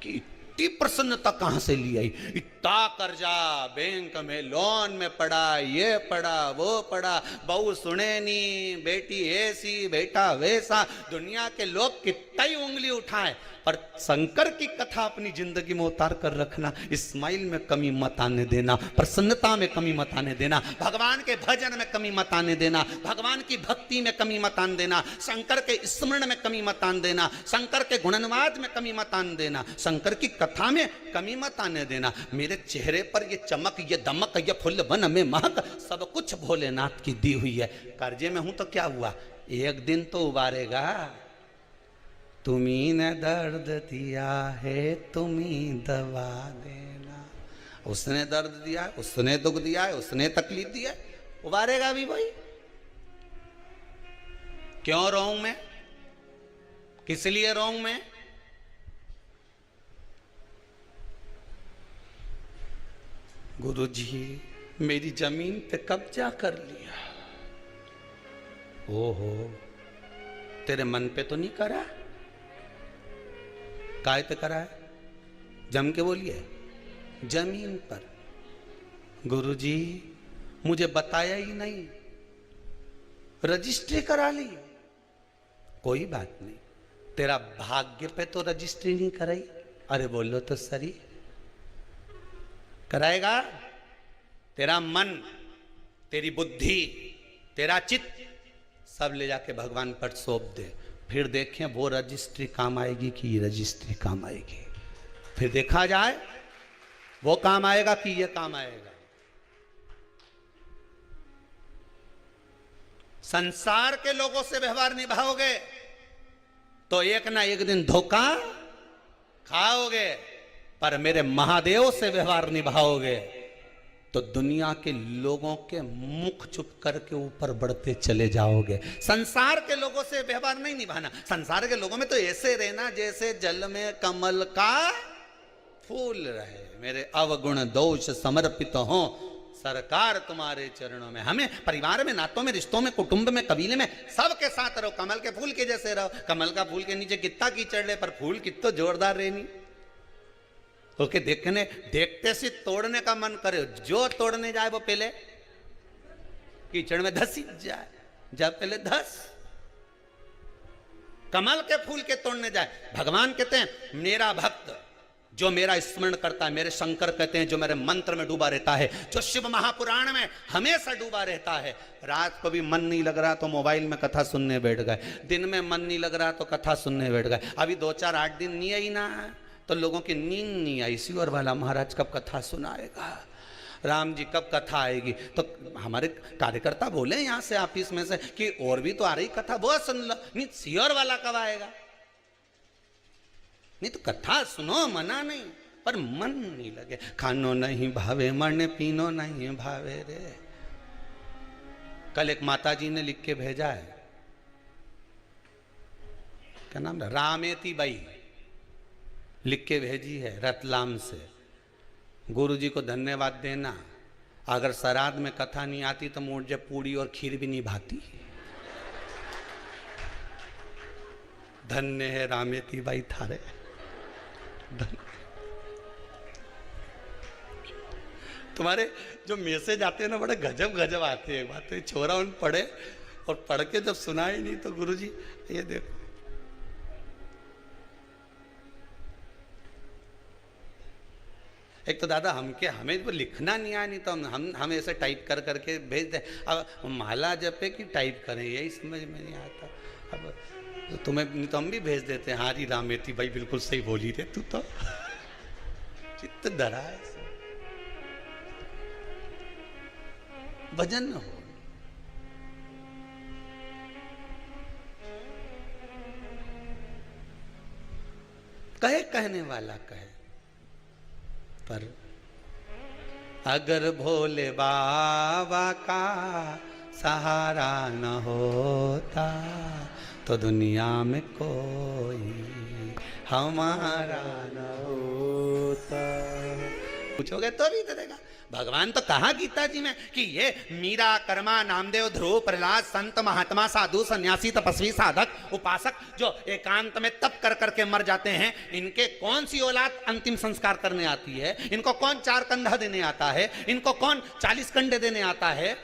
कि इतनी प्रसन्नता कहां से ली आई? इतना कर्जा बैंक में लोन में पड़ा, ये पड़ा वो पड़ा, बहू सुने नहीं, बेटी ऐसी बेटा वैसा, दुनिया के लोग कितना ही उंगली उठाए, पर शंकर की कथा अपनी जिंदगी में उतार कर रखना। स्माइल में कमी मत आने देना, प्रसन्नता में कमी मत आने देना, भगवान के भजन में कमी मत आने देना, भगवान की भक्ति में कमी मत आने देना, शंकर के स्मरण में कमी मत आने देना, शंकर के गुणनवाद में कमी मत आने देना, शंकर की कथा में कमी मत आने देना। मेरे चेहरे पर ये चमक, ये दमक, ये फुल वन में महक, सब कुछ भोलेनाथ की दी हुई है। कर्जे में हूं तो क्या हुआ, एक दिन तो उबारेगा। तुम्ही ने दर्द दिया है, तुम्ही दवा देना। उसने दर्द दिया है, उसने दुख दिया है, उसने तकलीफ दिया है, उबारेगा भी भाई। क्यों रोऊं मैं, किस लिए रोऊं मैं? गुरुजी मेरी जमीन पे कब्जा कर लिया। ओहो, तेरे मन पे तो नहीं करा? काय पे करा है? जम के बोलिए, जमीन पर। गुरुजी मुझे बताया ही नहीं, रजिस्ट्री करा ली। कोई बात नहीं, तेरा भाग्य पे तो रजिस्ट्री नहीं कराई। अरे बोलो तो सही, कराएगा? तेरा मन, तेरी बुद्धि, तेरा चित्त सब ले जाके भगवान पर सौंप दे, फिर देखें वो रजिस्ट्री काम आएगी कि ये रजिस्ट्री काम आएगी। फिर देखा जाए वो काम आएगा कि ये काम आएगा। संसार के लोगों से व्यवहार निभाओगे तो एक ना एक दिन धोखा खाओगे, पर मेरे महादेव से व्यवहार निभाओगे तो दुनिया के लोगों के मुख चुप करके ऊपर बढ़ते चले जाओगे। संसार के लोगों से व्यवहार नहीं निभाना। संसार के लोगों में तो ऐसे रहना जैसे जल में कमल का फूल रहे। मेरे अवगुण दोष समर्पित हो सरकार तुम्हारे चरणों में। हमें परिवार में, नातों में, रिश्तों में, कुटुंब में, कबीले में सबके साथ रहो, कमल के फूल के जैसे रहो। कमल का फूल के नीचे कितना कीचड़ ले, पर फूल कितना जोरदार रहनी। ओके, देखते से तोड़ने का मन करे, जो तोड़ने जाए वो पहले कीचड़ में धस जाए, जब पहले धस। कमल के फूल के तोड़ने जाए। भगवान कहते हैं मेरा भक्त जो मेरा स्मरण करता है, मेरे शंकर कहते हैं जो मेरे मंत्र में डूबा रहता है, जो शिव महापुराण में हमेशा डूबा रहता है। रात को भी मन नहीं लग रहा तो मोबाइल में कथा सुनने बैठ गए, दिन में मन नहीं लग रहा तो कथा सुनने बैठ गए। अभी 2-4-8 दिन नहीं आई ना तो लोगों की नींद नहीं आई। सियोर वाला महाराज कब कथा सुनाएगा, राम जी कब कथा आएगी। तो हमारे कार्यकर्ता बोले यहाँ से ऑफिस में से कि और भी तो आ रही कथा, वो सुन लो। नहीं, सियोर वाला कब आएगा? नहीं तो कथा सुनो, मना नहीं, पर मन नहीं लगे। खानो नहीं भावे मन, पीनो नहीं भावे रे। कल एक माता जी ने लिख के भेजा है, क्या नाम है, रामेती बाई लिख के भेजी है रतलाम से। गुरु जी को धन्यवाद देना, अगर श्राद्ध में कथा नहीं आती तो मुझे पूड़ी और खीर भी नहीं भाती। धन्य है रामेती बाई थारे। तुम्हारे जो मैसेज आते हैं ना बड़े गजब गजब आते हैं। एक बात तो छोरा उन पढ़े और पढ़ के जब सुना ही नहीं तो गुरु जी ये देखो, एक तो दादा हमें तो लिखना नहीं आया, नहीं तो हम ऐसे टाइप कर करके भेज दें। अब माला जपे कि टाइप करें यही समझ में नहीं आता। अब तो तुम्हें नहीं तो हम भी भेज देते हैं, हारी रामेती भाई बिल्कुल सही बोली रे तू तो चित्त धरा है। भजन हो, कहे कहने वाला कहे, पर अगर भोले बाबा का सहारा न होता तो दुनिया में कोई हमारा न होता। पूछोगे तो भी देगा, भगवान तो कहा गीता जी में कि ये मीरा, कर्मा, नामदेव, ध्रुव, प्रहलाद, संत, महात्मा, साधु, सन्यासी, तपस्वी, साधक, उपासक जो एकांत में तप कर करके मर जाते हैं, इनके कौन सी औलाद अंतिम संस्कार करने आती है? इनको कौन 4 कंधा देने आता है? इनको कौन 40 कंडे देने आता है?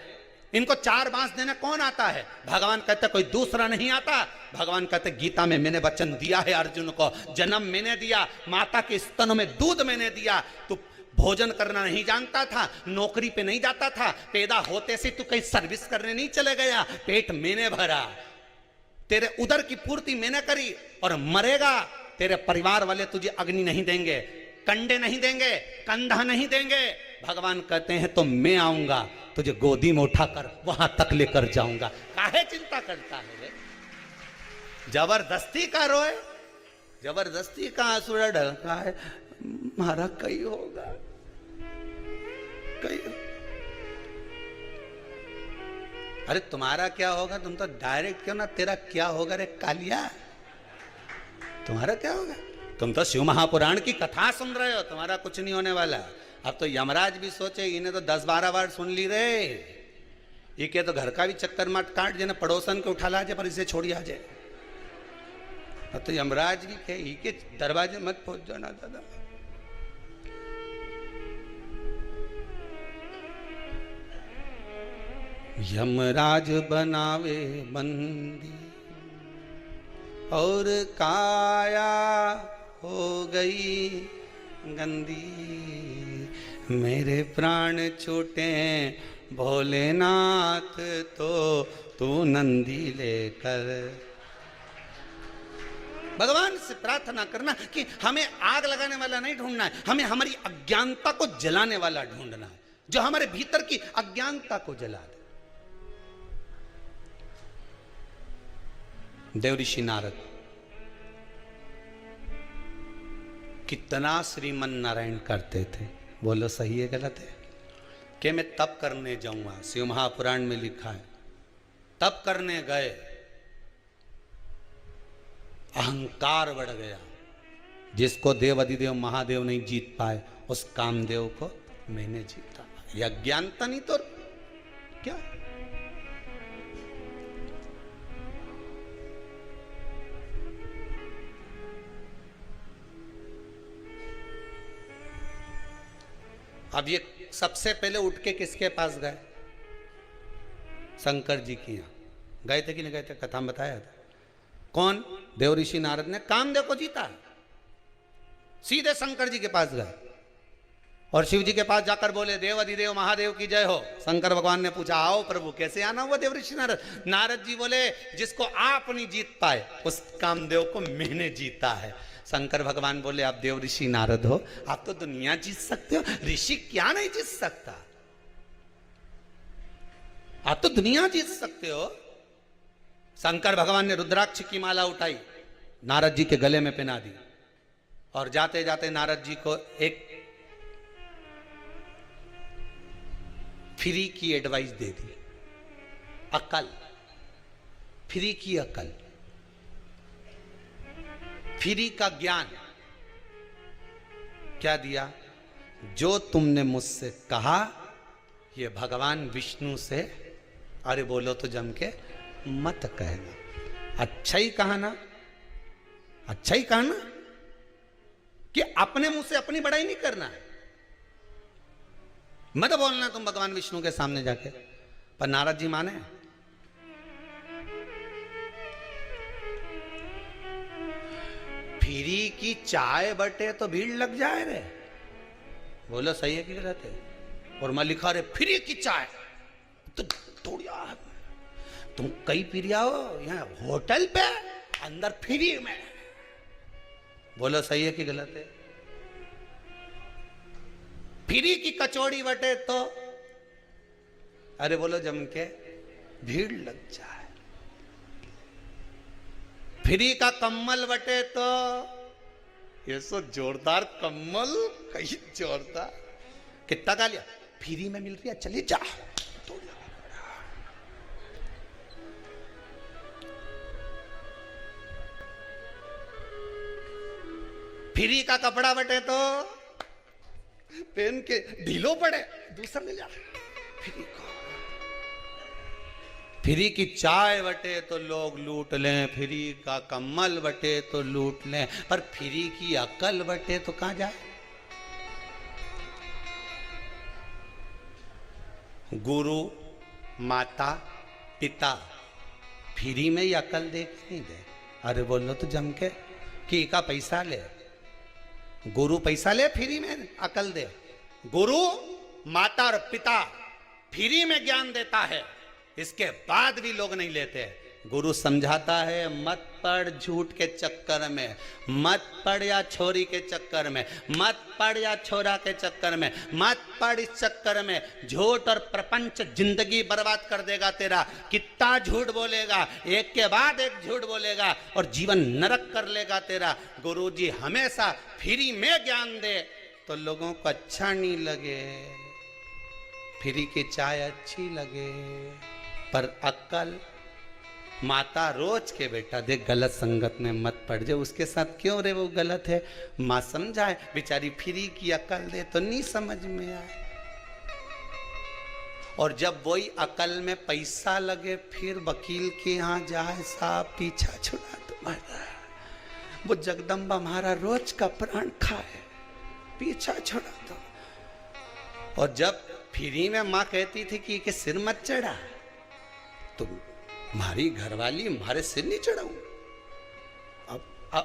इनको 4 बांस देने कौन आता है? भगवान कहते कोई दूसरा नहीं आता। भगवान कहते गीता में मैंने वचन दिया है अर्जुन को, जन्म मैंने दिया, माता के स्तनों में दूध मैंने दिया, तू भोजन करना नहीं जानता था, नौकरी पे नहीं जाता था, पैदा होते से तू कहीं सर्विस करने नहीं चले गया, पेट मैंने भरा, तेरे उदर की पूर्ति मैंने करी, और मरेगा तेरे परिवार वाले तुझे अग्नि नहीं देंगे, कंडे नहीं देंगे, कंधा नहीं देंगे। भगवान कहते हैं तो मैं आऊंगा, तुझे गोदी में उठाकर वहां तक लेकर जाऊंगा। काहे चिंता करता है रे? जबरदस्ती का रोए, जबरदस्ती का आंसू ढलका है, मारा कई होगा, कई। अरे तुम्हारा क्या होगा? तुम तो डायरेक्ट क्यों ना, तेरा क्या होगा रे कालिया? तुम्हारा क्या होगा? तुम तो शिव महापुराण की कथा सुन रहे हो, तुम्हारा कुछ नहीं होने वाला। अब तो यमराज भी सोचे, इन्हें तो 10-12 बार सुन ली रे, ये के तो घर का भी चक्कर मत काट जे, पड़ोसन के उठा ला जाए पर इसे छोड़ी आ जाए। अब तो यमराज भी कहे के दरवाजे मत पहुंच जाना दादा। यमराज बनावे बंदी और काया हो गई गंदी, मेरे प्राण छूटे भोलेनाथ तो तू नंदी लेकर। भगवान से प्रार्थना करना कि हमें आग लगाने वाला नहीं ढूंढना है, हमें हमारी अज्ञानता को जलाने वाला ढूंढना है, जो हमारे भीतर की अज्ञानता को जला दे। देव ऋषि नारद कितना श्रीमन नारायण करते थे, बोलो सही है गलत है? कि मैं तप करने जाऊंगा, शिव महापुराण में लिखा है, तप करने गए, अहंकार बढ़ गया, जिसको देव अधिदेव महादेव नहीं जीत पाए उस कामदेव को मैंने जीता। यह अज्ञानता नहीं तो क्या? अब ये सबसे पहले उठ के किसके पास गए? शंकर जी की यहाँ गए थे कि नहीं गए थे? कथा में बताया था। कौन? देव ऋषि नारद ने कामदेव को जीता, सीधे शंकर जी के पास गए और शिव जी के पास जाकर बोले देव अधिदेव महादेव की जय हो। शंकर भगवान ने पूछा आओ प्रभु कैसे आना हुआ देव ऋषि नारद? नारद जी बोले जिसको आप नहीं जीत पाए उस कामदेव को मैंने जीता है। शंकर भगवान बोले आप देव ऋषि नारद हो, आप तो दुनिया जीत सकते हो, ऋषि क्या नहीं जीत सकता? आप तो दुनिया जीत सकते हो। शंकर भगवान ने रुद्राक्ष की माला उठाई, नारद जी के गले में पहना दी और जाते जाते नारद जी को एक फ्री की एडवाइस दे दी, अकल, फ्री की अकल, फ्री का ज्ञान। क्या दिया? जो तुमने मुझसे कहा ये भगवान विष्णु से, अरे बोलो तो जम के मत कहना, अच्छा ही कहा ना, अच्छा ही कहा ना, कि अपने मुंह से अपनी बड़ाई नहीं करना है, मत बोलना तुम भगवान विष्णु के सामने जाके। पर नारद जी माने? फ्री की चाय बटे तो भीड़ लग जाए रे, बोलो सही है कि गलत है? और मैं लिखा रे फ्री की चाय तो थोड़ी तुम कई पी रहा हो यहाँ होटल पे अंदर फ्री में, बोलो सही है कि गलत है? फ्री की कचौड़ी बटे तो अरे बोलो जम के भीड़ लग जाए। फ्री का कम्बल बटे तो ये सो जोरदार कम्बल, कहीं जोरदार, कितना का लिया? फ्री में मिल रही है, चलिए जा। फ्री का कपड़ा बटे तो पहन के ढीलो पड़े, दूसरा ले जा। फ्री को, फ्री की चाय बटे तो लोग लूट लें, फ्री का कम्बल बटे तो लूट लें, पर फ्री की अकल बटे तो कहां जाए? गुरु माता पिता फ्री में ही अकल दे के नहीं दे। अरे बोलो तो जम के कि का पैसा ले, गुरु पैसा ले फ्री में अकल दे। गुरु माता और पिता फ्री में ज्ञान देता है, इसके बाद भी लोग नहीं लेते। गुरु समझाता है मत पड़ झूठ के चक्कर में, मत पड़ या छोरी के चक्कर में, मत पड़ या छोरा के चक्कर में, मत पड़ इस चक्कर में। झूठ और प्रपंच जिंदगी बर्बाद कर देगा तेरा। कितना झूठ बोलेगा, एक के बाद एक झूठ बोलेगा और जीवन नरक कर लेगा तेरा। गुरुजी हमेशा फ्री में ज्ञान दे तो लोगों को अच्छा नहीं लगे, फ्री की चाय अच्छी लगे, पर अक्ल माता रोज के बेटा देख गलत संगत में मत पड़ जाए, उसके साथ क्यों रे वो गलत है। माँ समझाए, बेचारी फ्री की अकल दे तो नहीं समझ में आए। और जब वही अकल में पैसा लगे फिर वकील के यहाँ जाए, साहब पीछा छुड़ा तुम्हारा, वो जगदम्बा हमारा रोज का प्राण खाए, पीछा छुड़ा दो। और जब फ्री में माँ कहती थी कि सिर मत चढ़ा, तो हमारी घरवाली हमारे सिर नहीं चढ़ाऊ।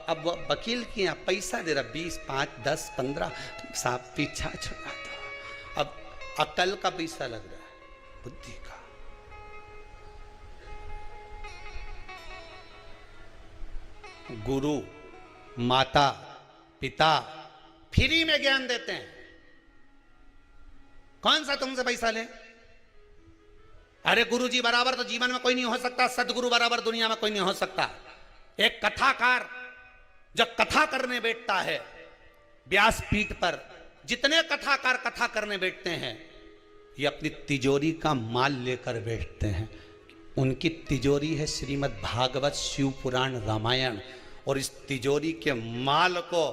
अब वकील की यहाँ पैसा दे रहा 20, 5, 10, 15, साहब पीछा छुड़ा दो। अब अकल का पैसा लग रहा है, बुद्धि का। गुरु माता पिता फ्री में ज्ञान देते हैं, कौन सा तुमसे पैसा ले? अरे गुरुजी बराबर तो जीवन में कोई नहीं हो सकता, सदगुरु बराबर दुनिया में कोई नहीं हो सकता। एक कथाकार जब कथा करने बैठता है व्यासपीठ पर, जितने कथाकार कथा करने बैठते हैं ये अपनी तिजोरी का माल लेकर बैठते हैं। उनकी तिजोरी है श्रीमद् भागवत, शिव पुराण, रामायण, और इस तिजोरी के माल को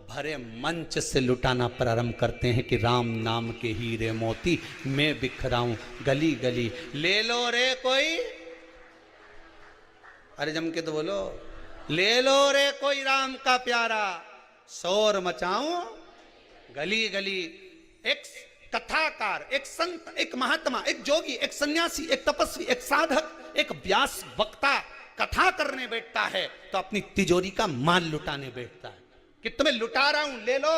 भरे मंच से लुटाना प्रारंभ करते हैं कि राम नाम के हीरे मोती मैं बिखराऊं गली गली, ले लो रे कोई, अरे जम के तो बोलो, ले लो रे कोई राम का प्यारा, शोर मचाऊं गली गली। एक कथाकार, एक संत, एक महात्मा, एक जोगी, एक सन्यासी, एक तपस्वी, एक साधक, एक व्यास वक्ता कथा करने बैठता है तो अपनी तिजोरी का माल लुटाने बैठता है कि तुम्हें लुटा रहा हूं, ले लो,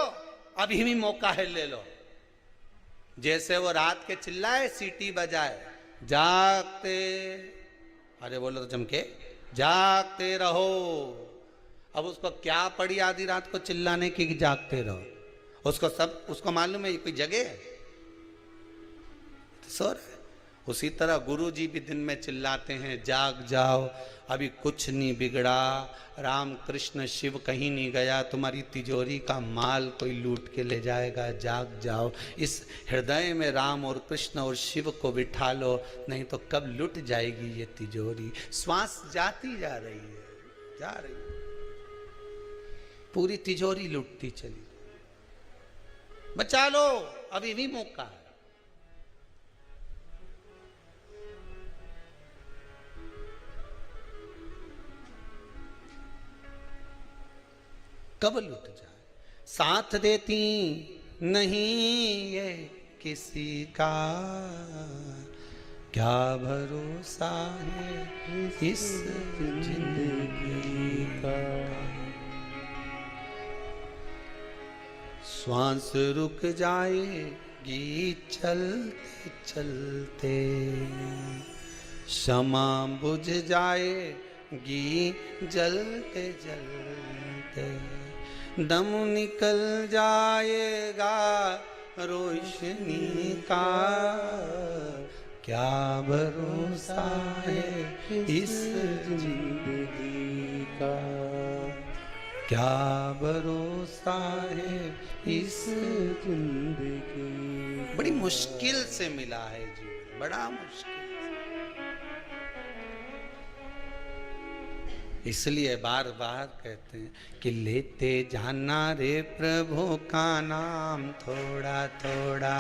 अभी भी मौका है, ले लो। जैसे वो रात के चिल्लाए, सीटी बजाए, जागते, अरे बोलो तो चमके, जागते रहो। अब उसको क्या पड़ी आधी रात को चिल्लाने की कि जागते रहो? उसको मालूम है ये कोई जगह है, तो सो रहे। उसी तरह गुरु जी भी दिन में चिल्लाते हैं, जाग जाओ, अभी कुछ नहीं बिगड़ा, राम कृष्ण शिव कहीं नहीं गया, तुम्हारी तिजोरी का माल कोई लूट के ले जाएगा, जाग जाओ। इस हृदय में राम और कृष्ण और शिव को बिठा लो, नहीं तो कब लुट जाएगी ये तिजोरी। श्वास जाती जा रही है, जा रही है, पूरी तिजोरी लुटती चली। बचा लो, अभी भी मौका है। कब लुट जाए, साथ देती नहीं ये किसी का, क्या भरोसा है इस जिंदगी का। श्वास रुक जाएगी चलते चलते, क्षमा बुझ जाएगी जलते जलते, दम निकल जाएगा रोशनी का, क्या भरोसा है इस जिंदगी का, क्या भरोसा है इस जिंदगी। बड़ी मुश्किल से मिला है जीवन, बड़ा मुश्किल। इसलिए बार बार कहते हैं कि लेते जाना रे प्रभु का नाम थोड़ा थोड़ा,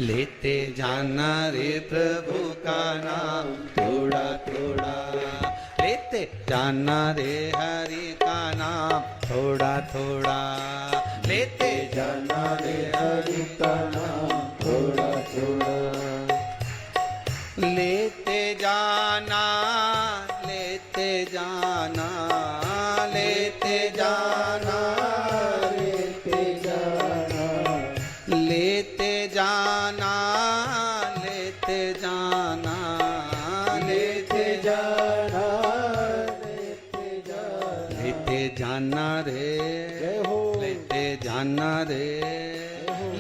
लेते जाना रे प्रभु का नाम थोड़ा थोड़ा, लेते जाना रे हरि का नाम थोड़ा थोड़ा, लेते जाना रे हरि का नाम थोड़ा थोड़ा, लेते जाना, लेते जाना, लेते जाना, लेते जाना, लेते जाना, लेते जाना, लेते जाना, लेते जाना, लेते जाना रे, लेते जाना रे,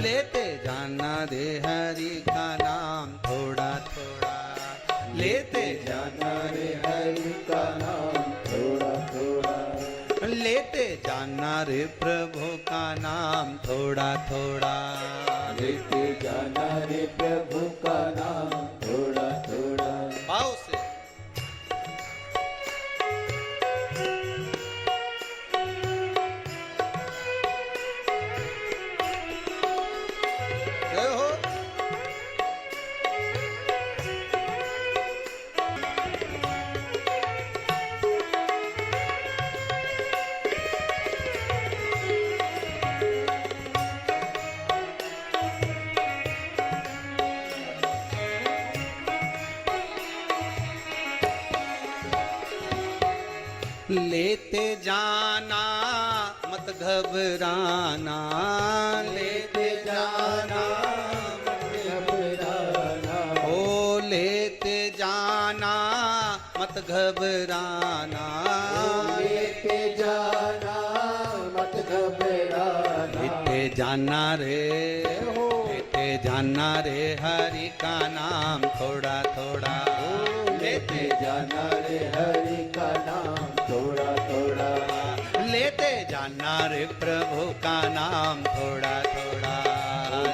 लेते जाना रे हरि का नाम थोड़ा थोड़ा, लेते जाना रे हरि का नाम थोड़ा थोड़ा, लेते जाना रे प्रभु का नाम थोड़ा थोड़ा, लेते जाना रे प्रभु का नाम थोड़ा थोड़ा। भाव से जय हो। लेते जाना मत घबराना, लेते जाना मत घबराना, ओ लेते जाना मत घबराना, लेते जाना मत घबराना, लेते जाना रे, लेते जाना रे हरि का नाम थोड़ा थोड़ा, लेते जाना रे हरि का नाम थोड़ा थोड़ा, लेते जाना रे प्रभु का नाम थोड़ा थोड़ा,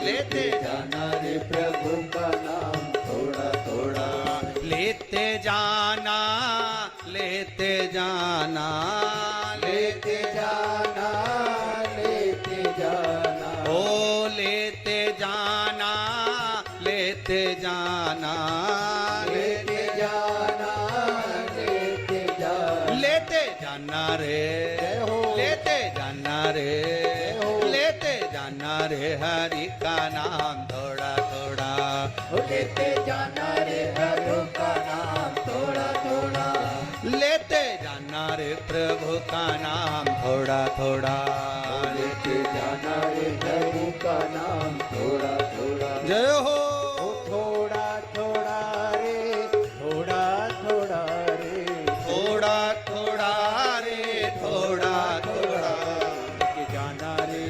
लेते जाना रे प्रभु का नाम थोड़ा थोड़ा, लेते जाना, लेते जाना, लेते जाना, लेते जाना, ओ लेते जाना, लेते जाना, लेते जाना, लेते जाना, लेते जाना रे, लेते जाना रे, लेते जाना रे हरि का नाम थोड़ा थोड़ा, लेते जाना रे प्रभु का नाम थोड़ा थोड़ा, लेते जाना रे प्रभु का नाम थोड़ा थोड़ा, लेते जाना रे प्रभु का नाम थोड़ा थोड़ा। जय हो। थोड़ा थोड़ा रे, थोड़ा थोड़ा रे, थोड़ा थोड़ा रे, थोड़ा थोड़ा, लेके जाना रे,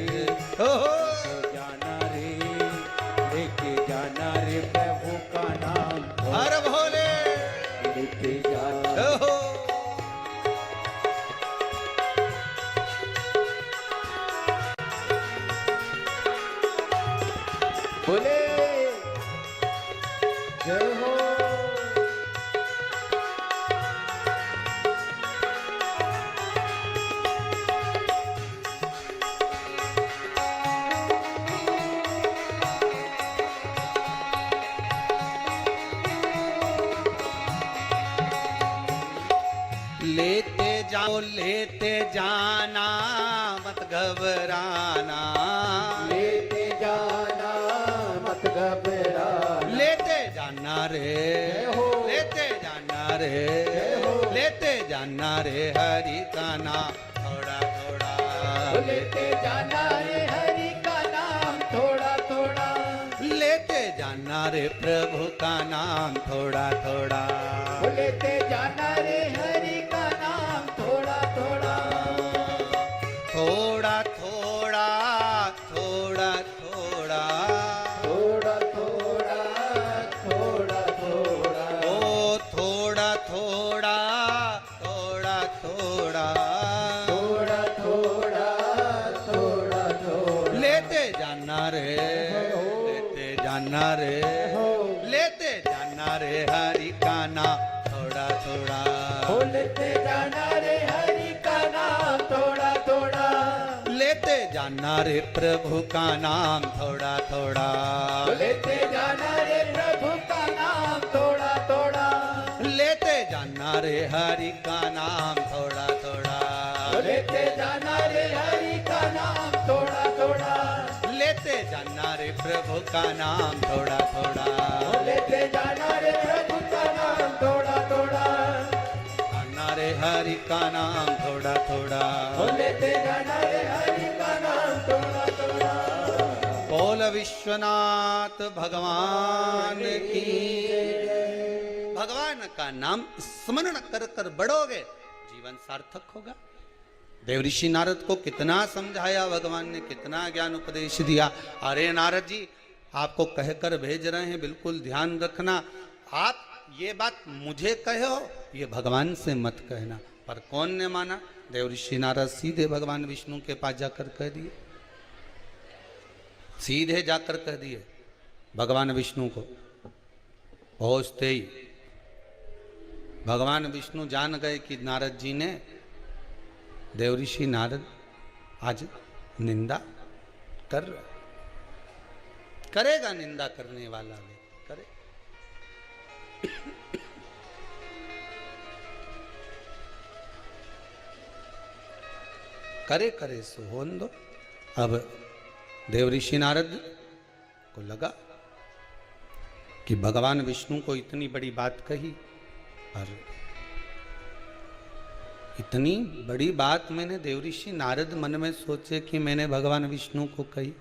हो जाना रे, लेके जाना रे प्रभु का नाम हर भोले, लेके जाना हो। बोले जय हो। लेते जाओ, लेते जाना मत घबराना, लेते जाना मत घबराना, लेते जाना रे, लेते जाना रे, लेते जाना रे हरि का नाम थोड़ा थोड़ा, लेते जाना रे हरि का नाम थोड़ा थोड़ा, लेते जाना रे प्रभु का नाम थोड़ा थोड़ा, लेते जाना रे हरि का नाम थोड़ा थोड़ा, थोड़ा थोड़ा, थोड़ा थोड़ा, थोड़ा थोड़ा, थोड़ा थोड़ा, ओ थोड़ा थोड़ा, थोड़ा थोड़ा, थोड़ा थोड़ा, थोड़ा थोड़ा, लेते जाना रे, लेते जाना रे, लेते जाना रे हरि का नाम थोड़ा थोड़ा, लेते जाना रे जाना रे प्रभु का नाम थोड़ा थोड़ा, लेते जाना रे प्रभु का नाम थोड़ा थोड़ा, लेते जाना रे हरि का नाम थोड़ा थोड़ा, लेते जाना रे हरि का नाम थोड़ा थोड़ा, लेते जाना रे प्रभु का नाम थोड़ा थोड़ा, लेते जाना रे प्रभु का नाम थोड़ा थोड़ा, जाना रे हरि का नाम थोड़ा थोड़ा, लेते जाना रे हरि का नाम थोड़ा थोड़ा। बोल विश्वनाथ भगवान की। भगवान का नाम स्मरण कर कर बढ़ोगे, जीवन सार्थक होगा। देव ऋषि नारद को कितना समझाया भगवान ने, कितना ज्ञान उपदेश दिया। अरे नारद जी, आपको कहकर भेज रहे हैं, बिल्कुल ध्यान रखना। आप ये बात मुझे कहो, ये भगवान से मत कहना। पर कौन ने माना? देव ऋषि नारद सीधे भगवान विष्णु के पास जाकर कह दिए, सीधे जाकर कह दिए भगवान विष्णु को। पहुंचते ही भगवान विष्णु जान गए कि नारद जी ने, देव ऋषि नारद आज निंदा कर रहा, करेगा निंदा करने वाला भी करे। करे करे सो होन दो। अब देव ऋषि नारद को लगा कि भगवान विष्णु को इतनी बड़ी बात कही, और इतनी बड़ी बात मैंने देव ऋषि नारद मन में सोचे कि मैंने भगवान विष्णु को कही,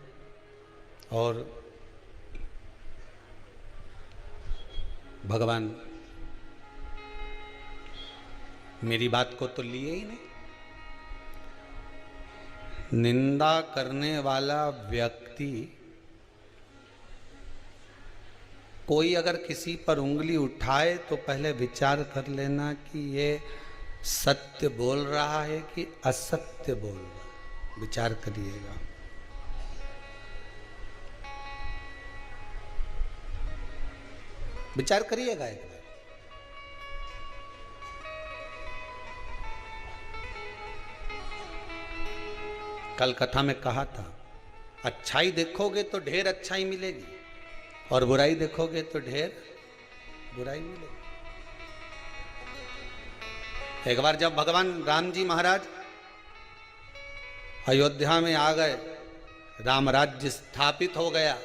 और भगवान मेरी बात को तो लिए ही नहीं। निंदा करने वाला व्यक्ति, कोई अगर किसी पर उंगली उठाए तो पहले विचार कर लेना कि ये सत्य बोल रहा है कि असत्य बोल रहा है। विचार करिएगा। विचार करिएगा एक बार। कल कथा में कहा था, अच्छाई देखोगे तो ढेर अच्छाई मिलेगी, और बुराई देखोगे तो ढेर बुराई मिलेगी। एक बार जब भगवान राम जी महाराज अयोध्या में आ गए, राम राज्य स्थापित हो गया,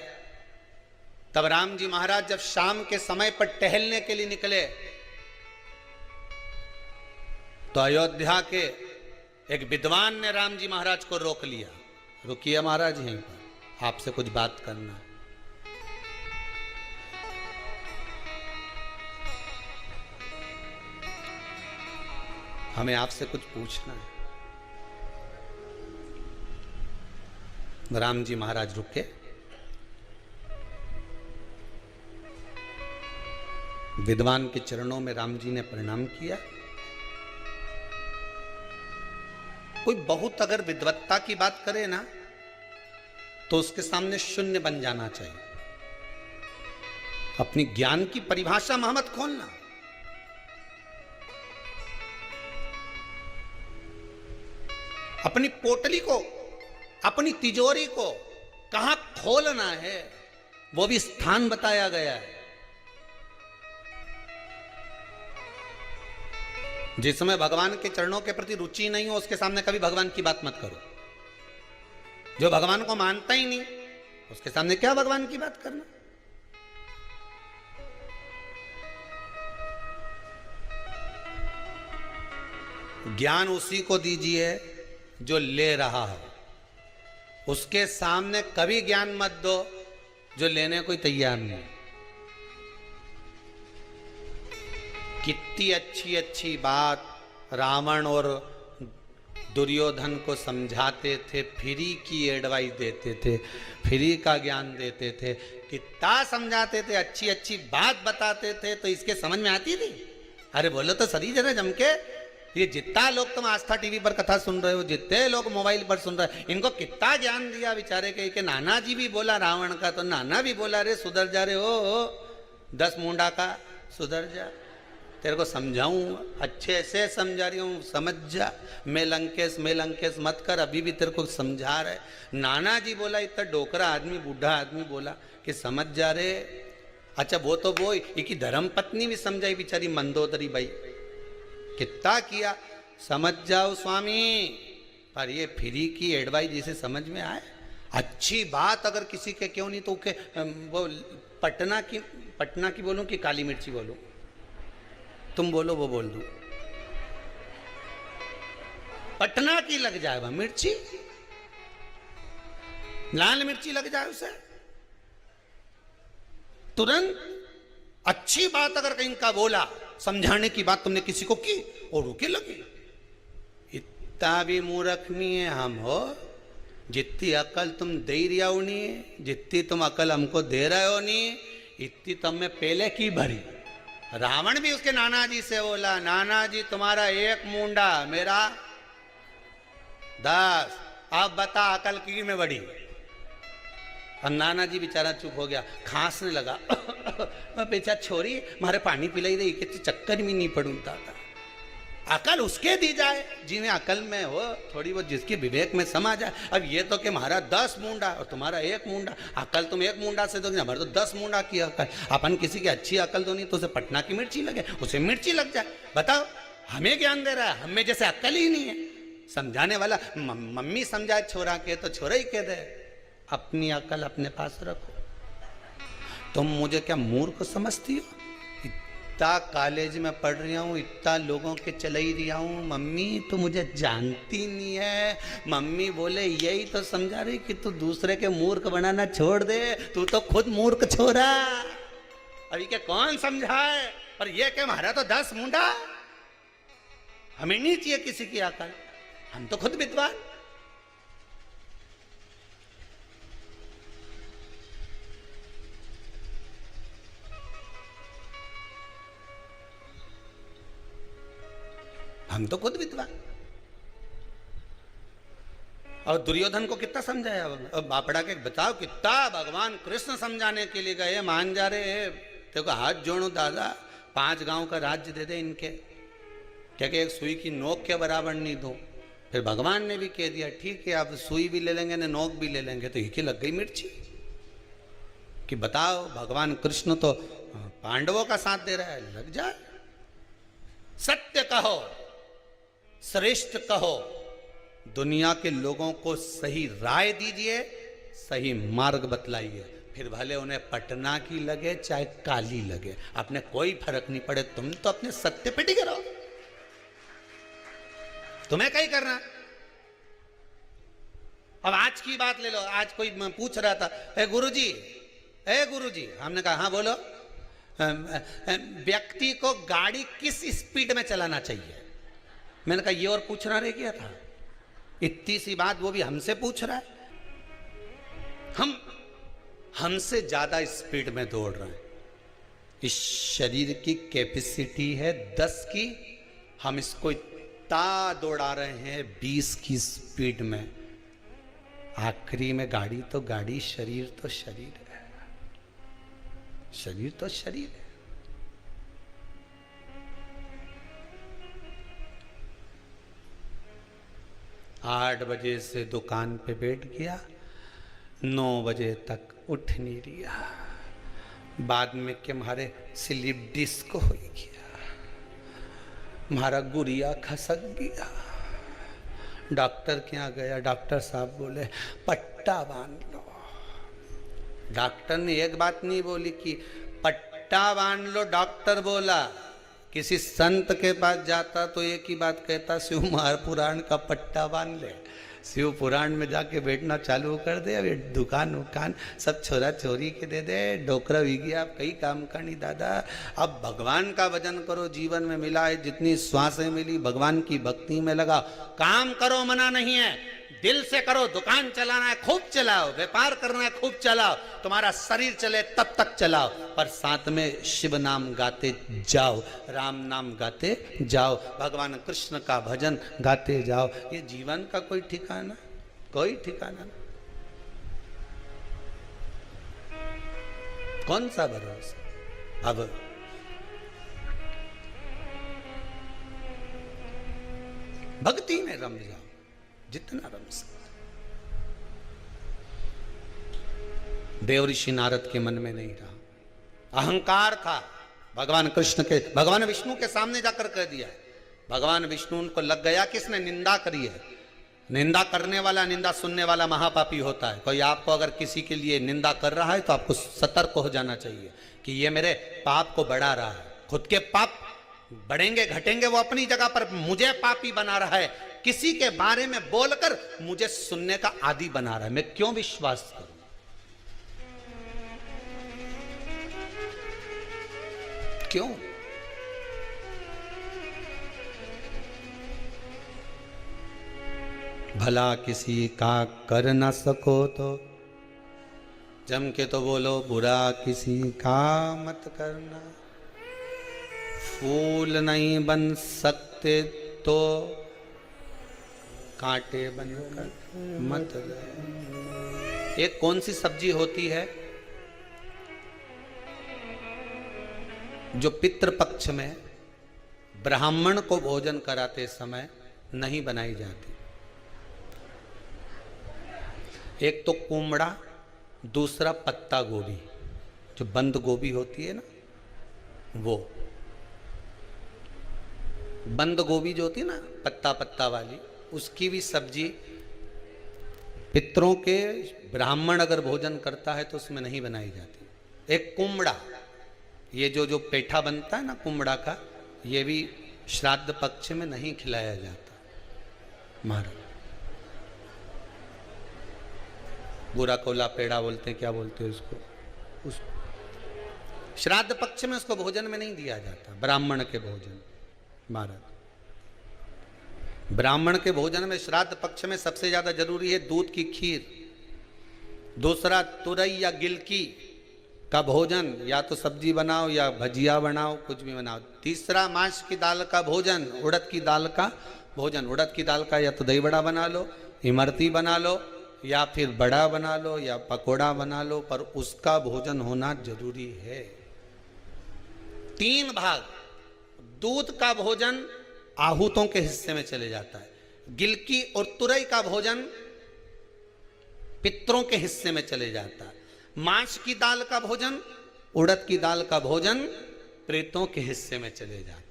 तब राम जी महाराज जब शाम के समय पर टहलने के लिए निकले, तो अयोध्या के एक विद्वान ने राम जी महाराज को रोक लिया। रुकिए महाराज, यहीं पर आपसे कुछ बात करना है। हमें आपसे कुछ पूछना है। राम जी महाराज रुके, विद्वान के चरणों में राम जी ने प्रणाम किया। कोई बहुत अगर विद्वत्ता की बात करे ना, तो उसके सामने शून्य बन जाना चाहिए। अपनी ज्ञान की परिभाषा में मत खोलना। अपनी पोटली को, अपनी तिजोरी को कहां खोलना है, वो भी स्थान बताया गया है। जिस समय भगवान के चरणों के प्रति रुचि नहीं हो, उसके सामने कभी भगवान की बात मत करो। जो भगवान को मानता ही नहीं, उसके सामने क्या भगवान की बात करना। ज्ञान उसी को दीजिए जो ले रहा है। उसके सामने कभी ज्ञान मत दो जो लेने कोई तैयार नहीं। कितनी अच्छी अच्छी बात रावण और दुर्योधन को समझाते थे, फ्री की एडवाइस देते थे, फ्री का ज्ञान देते थे, कितना समझाते थे, अच्छी अच्छी बात बताते थे, तो इसके समझ में आती थी। अरे बोलो तो सही जरा जम के। ये जितना लोग तुम आस्था टीवी पर कथा सुन रहे हो, जितने लोग मोबाइल पर सुन रहे हो, इनको कितना ज्ञान दिया बेचारे के नाना जी भी बोला रावण का, तो नाना भी बोला रे सुधर जा रे हो 10 मुंडा का सुधर जा। तेरे को समझाऊं, अच्छे से समझा रही हूँ, समझ जा। मैं लंकेश मत कर, अभी भी तेरे को समझा रहे। नाना जी बोला, इतना डोकरा आदमी, बूढ़ा आदमी बोला कि समझ जा रे। अच्छा वो तो वो की धर्म पत्नी भी समझाई बेचारी मंदोदरी भाई, कितना किया, समझ जाओ स्वामी। पर ये फ्री की एडवाइस जिसे समझ में आए, अच्छी बात अगर किसी के क्यों नहीं, तो के वो पटना की बोलूं कि काली मिर्ची बोलूं? तुम बोलो, वो बोल दूं? पटना की लग जाए वह मिर्ची, लाल मिर्ची लग जाए उसे तुरंत। अच्छी बात अगर कहीं का बोला, समझाने की बात तुमने किसी को की और रुके लगे। इतना भी मूर्ख नहीं है हम हो। जितनी अकल तुम दे रही हो नहीं, जितनी तुम अकल हमको दे रहे हो नहीं, इतनी तुम में पहले की भरी। रावण भी उसके नाना जी से बोला, नाना जी तुम्हारा एक मुंडा, मेरा 10, अब बता अकल की में बड़ी। और नाना जी बेचारा चुप हो गया, खांसने लगा। बेचारा छोरी मारे पानी पिलाई रही कि चक्कर भी नहीं पड़ूंता था। अकल उसके दी जाए जिन्हें अकल में हो थोड़ी बहुत, जिसकी विवेक में समा जाए। अब ये तो कि हमारा 10 मुंडा और तुम्हारा 1 मुंडा, अकल तुम 1 मुंडा से दोगे, हमारे तो 10 मुंडा की अकल। अपन किसी की अच्छी अकल दो नहीं तो उसे पटना की मिर्ची लगे, उसे मिर्ची लग जाए। बताओ, हमें ज्ञान दे रहा है, हमें जैसे अकल ही नहीं है। समझाने वाला मम्मी समझाए छोरा के तो छोरा ही कह दे, अपनी अकल अपने पास रखो। तुम मुझे क्या मूर्ख समझती हो? इतना कॉलेज में पढ़ रही हूँ, इतना लोगों के चले ही रहा हूँ, मम्मी तो मुझे जानती नहीं है। मम्मी बोले यही तो समझा रही कि तू दूसरे के मूर्ख बनाना छोड़ दे, तू तो खुद मूर्ख छोरा। अभी के कौन समझाए? पर ये कि हमारा तो 10 मुंडा, हमें नहीं चाहिए किसी की अकल, हम तो खुद विद्वान। हम तो खुद विद्वान। और दुर्योधन को कितना समझाया? अब बापड़ा के बताओ, कितना भगवान कृष्ण समझाने के लिए गए, मान जा रहे। देखो हाथ जोड़ो दादा, 5 गांव का राज्य दे दे इनके, क्या कि एक सुई की नोक के बराबर नहीं दो। फिर भगवान ने भी कह दिया ठीक है, आप सुई भी ले लेंगे ना नोक भी ले लेंगे, तो एक ही लग गई मिर्ची। कि बताओ, भगवान कृष्ण तो पांडवों का साथ दे रहा है, लग जाए। सत्य कहो, श्रेष्ठ कहो, दुनिया के लोगों को सही राय दीजिए, सही मार्ग बतलाइए, फिर भले उन्हें पटना की लगे चाहे काली लगे, अपने कोई फर्क नहीं पड़े। तुम तो अपने सत्य पे टिके रहो, तुम्हें कहीं करना। अब आज की बात ले लो, आज कोई पूछ रहा था, ए गुरुजी, हमने कहा हाँ बोलो, व्यक्ति को गाड़ी किस स्पीड में चलाना चाहिए? मैंने कहा ये और पूछना रह गया था, इतनी सी बात वो भी हमसे पूछ रहा है। हम हमसे ज्यादा स्पीड में दौड़ रहे हैं। इस शरीर की कैपेसिटी है 10 की, हम इसको इतना दौड़ा रहे हैं 20 की स्पीड में। आखिरी में गाड़ी तो गाड़ी, शरीर तो शरीर है, शरीर तो शरीर है। आठ बजे से दुकान पे बैठ गया, 9 बजे तक उठ नहीं रहा। बाद में के हमारे स्लिप डिस्क हो गया, हमारा गुड़िया खसक गया। डॉक्टर के यहाँ गया, डॉक्टर साहब बोले पट्टा बांध लो। डॉक्टर ने एक बात नहीं बोली कि पट्टा बांध लो, डॉक्टर बोला। किसी संत के पास जाता तो एक ही बात कहता, शिव महापुराण का पट्टा बांध ले। शिव पुराण में जाके बैठना चालू कर दे। अब दुकान उकान सब छोरा छोरी के दे दे, डोकरा भी गया, अब कई काम का नहीं दादा। अब भगवान का भजन करो, जीवन में मिला है जितनी श्वासें मिली भगवान की भक्ति में लगाओ। काम करो मना नहीं है, दिल से करो। दुकान चलाना है खूब चलाओ, व्यापार करना है खूब चलाओ, तुम्हारा शरीर चले तब तक चलाओ, पर साथ में शिव नाम गाते जाओ, राम नाम गाते जाओ, भगवान कृष्ण का भजन गाते जाओ। ये जीवन का कोई ठिकाना, कोई ठिकाना नहीं। कौन सा भरोसा? अब भक्ति में रम जाओ, जितना रम सकते। देव ऋषि नारद के मन में नहीं रहा, अहंकार था। भगवान कृष्ण के, भगवान विष्णु के सामने जाकर कह दिया। भगवान विष्णु उनको लग गया कि इसने निंदा करी है। निंदा करने वाला, निंदा सुनने वाला महापापी होता है। कोई आपको अगर किसी के लिए निंदा कर रहा है तो आपको सतर्क हो जाना चाहिए कि ये मेरे पाप को बढ़ा रहा है। खुद के पाप बढ़ेंगे घटेंगे वो अपनी जगह पर, मुझे पापी बना रहा है। किसी के बारे में बोलकर मुझे सुनने का आदी बना रहा है, मैं क्यों विश्वास करूं? क्यों? भला किसी का कर ना सको तो जम के तो बोलो, बुरा किसी का मत करना। फूल नहीं बन सकते तो कांटे बनकर मत रहो। एक कौन सी सब्जी होती है जो पितृपक्ष में ब्राह्मण को भोजन कराते समय नहीं बनाई जाती? एक तो कुमड़ा, दूसरा पत्ता गोभी, जो बंद गोभी होती है ना, वो बंद गोभी जो होती है ना, पत्ता पत्ता वाली, उसकी भी सब्जी पितरों के, ब्राह्मण अगर भोजन करता है तो उसमें नहीं बनाई जाती। एक कुमड़ा, ये जो पेठा बनता है ना कुमड़ा का, ये भी श्राद्ध पक्ष में नहीं खिलाया जाता। महाराज बुरा कोला पेड़ा बोलते हैं, क्या बोलते हैं उसको, उस श्राद्ध पक्ष में उसको भोजन में नहीं दिया जाता, ब्राह्मण के भोजन। महाराज ब्राह्मण के भोजन में श्राद्ध पक्ष में सबसे ज्यादा जरूरी है दूध की खीर, दूसरा तुरई या गिलकी का भोजन, या तो सब्जी बनाओ या भजिया बनाओ, कुछ भी बनाओ। तीसरा मांस की दाल का भोजन, उड़द की दाल का भोजन। उड़द की दाल का या तो दही बड़ा बना लो, इमरती बना लो, या फिर बड़ा बना लो, या पकोड़ा बना लो, पर उसका भोजन होना जरूरी है। 3 भाग दूध का भोजन आहूतों के हिस्से में चले जाता है, गिलकी और तुरई का भोजन पितरों के हिस्से में चले जाता है, मांस की दाल का भोजन, उड़द की दाल का भोजन प्रेतों के हिस्से में चले जाता है।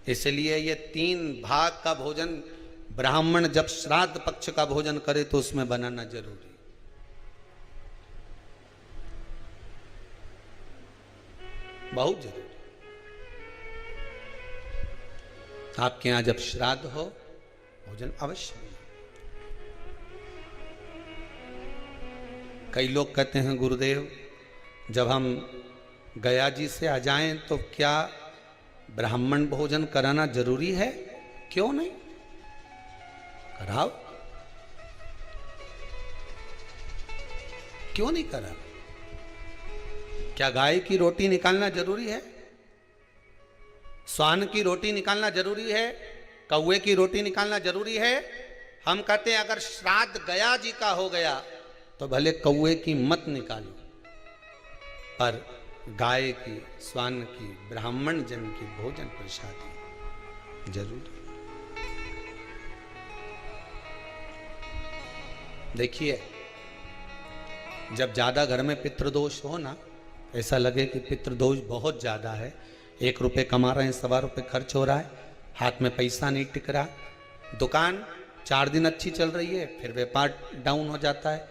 इसलिए ये 3 भाग का भोजन ब्राह्मण जब श्राद्ध पक्ष का भोजन करे तो उसमें बनाना जरूरी। बहुत जरूरी। आपके यहां जब श्राद्ध हो भोजन अवश्य मिले। कई लोग कहते हैं गुरुदेव जब हम गया जी से आ जाएं तो क्या ब्राह्मण भोजन कराना जरूरी है? क्यों नहीं, कराओ, क्यों नहीं करा? क्या गाय की रोटी निकालना जरूरी है? स्वान की रोटी निकालना जरूरी है? कौवे की रोटी निकालना जरूरी है? हम कहते हैं अगर श्राद्ध गया जी का हो गया तो भले कौवे की मत निकालो, पर गाय की, स्वान की, ब्राह्मण जन की भोजन प्रसादी जरूर। देखिए जब ज्यादा घर में पितृदोष हो ना, ऐसा लगे कि पितृदोष बहुत ज्यादा है, 1 रुपये कमा रहे हैं, 1.25 रुपये खर्च हो रहा है, हाथ में पैसा नहीं टिक रहा, दुकान 4 दिन अच्छी चल रही है, फिर व्यापार डाउन हो जाता है,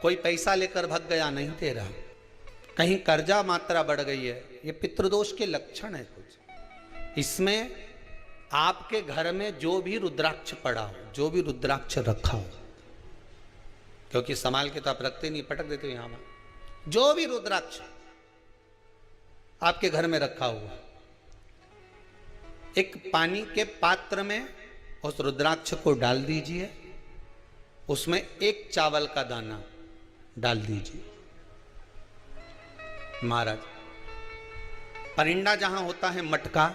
कोई पैसा लेकर भग गया, नहीं दे रहा, कहीं कर्जा मात्रा बढ़ गई है, ये पितृदोष के लक्षण है कुछ। इसमें आपके घर में जो भी रुद्राक्ष पड़ा हो, जो भी रुद्राक्ष रखा हो, क्योंकि संभाल के तो आप रखते नहीं, पटक देते हो यहां में, जो भी रुद्राक्ष आपके घर में रखा हुआ, एक पानी के पात्र में उस रुद्राक्ष को डाल दीजिए, उसमें 1 चावल का दाना डाल दीजिए। महाराज परिंदा जहां होता है, मटका,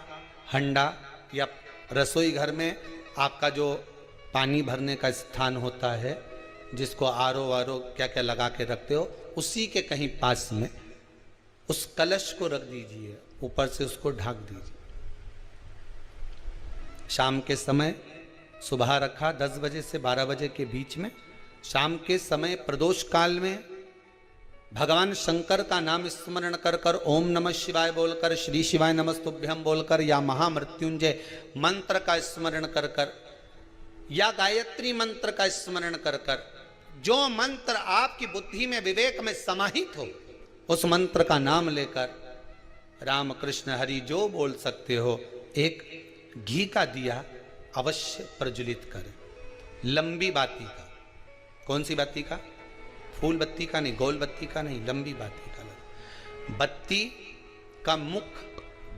हंडा या रसोई घर में आपका जो पानी भरने का स्थान होता है, जिसको आरो वारो क्या क्या लगा के रखते हो, उसी के कहीं पास में उस कलश को रख दीजिए, ऊपर से उसको ढक दीजिए। शाम के समय सुबह रखा 10 बजे से 12 बजे के बीच में, शाम के समय प्रदोष काल में भगवान शंकर का नाम स्मरण कर कर ओम नमः शिवाय बोलकर, श्री शिवाय नमस्तुभ्यम बोलकर, या महामृत्युंजय मंत्र का स्मरण कर कर, या गायत्री मंत्र का स्मरण कर कर, जो मंत्र आपकी बुद्धि में विवेक में समाहित हो उस मंत्र का नाम लेकर राम कृष्ण हरि जो बोल सकते हो, एक घी का दिया अवश्य प्रज्वलित करें, लंबी बाती का। कौन सी बाती का? फूल बत्ती का नहीं, गोल बत्ती का नहीं, लंबी बाती का। बत्ती का मुख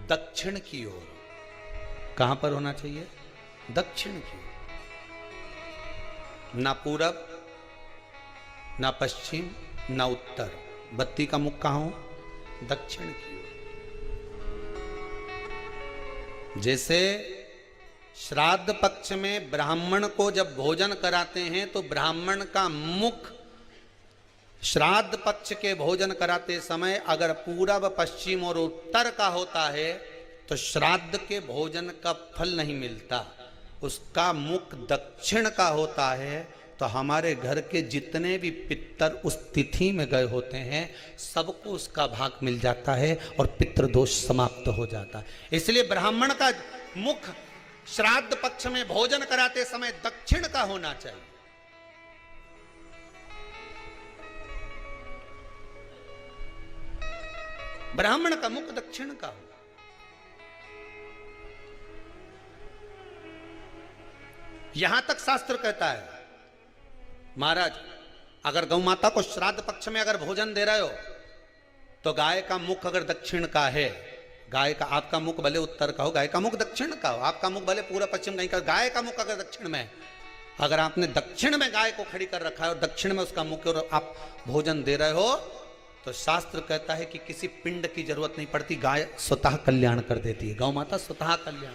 दक्षिण की ओर। कहां पर होना चाहिए? दक्षिण की ओर, ना पूरब ना पश्चिम ना उत्तर। बत्ती का मुख कहां हो? दक्षिण की ओर। जैसे श्राद्ध पक्ष में ब्राह्मण को जब भोजन कराते हैं तो ब्राह्मण का मुख श्राद्ध पक्ष के भोजन कराते समय अगर पूरब पश्चिम और उत्तर का होता है तो श्राद्ध के भोजन का फल नहीं मिलता, उसका मुख दक्षिण का होता है। तो हमारे घर के जितने भी पितर उस तिथि में गए होते हैं सबको उसका भाग मिल जाता है और पितृदोष समाप्त हो जाता है। इसलिए ब्राह्मण का मुख श्राद्ध पक्ष में भोजन कराते समय दक्षिण का होना चाहिए। ब्राह्मण का मुख दक्षिण का हो। यहां तक शास्त्र कहता है महाराज, अगर गौ माता को श्राद्ध पक्ष में अगर भोजन दे रहे हो तो गाय का मुख अगर दक्षिण का है, गाय का, आपका मुख भले उत्तर का हो, गाय का मुख दक्षिण का हो, आपका मुख भले पूरा पश्चिम कहीं का, गाय का मुख अगर दक्षिण में, अगर आपने दक्षिण में गाय को खड़ी कर रखा है और दक्षिण में उसका मुख और आप भोजन दे रहे हो तो शास्त्र कहता है कि किसी पिंड की जरूरत नहीं पड़ती, गाय स्वतः कल्याण कर देती है, गौ माता स्वतः कल्याण।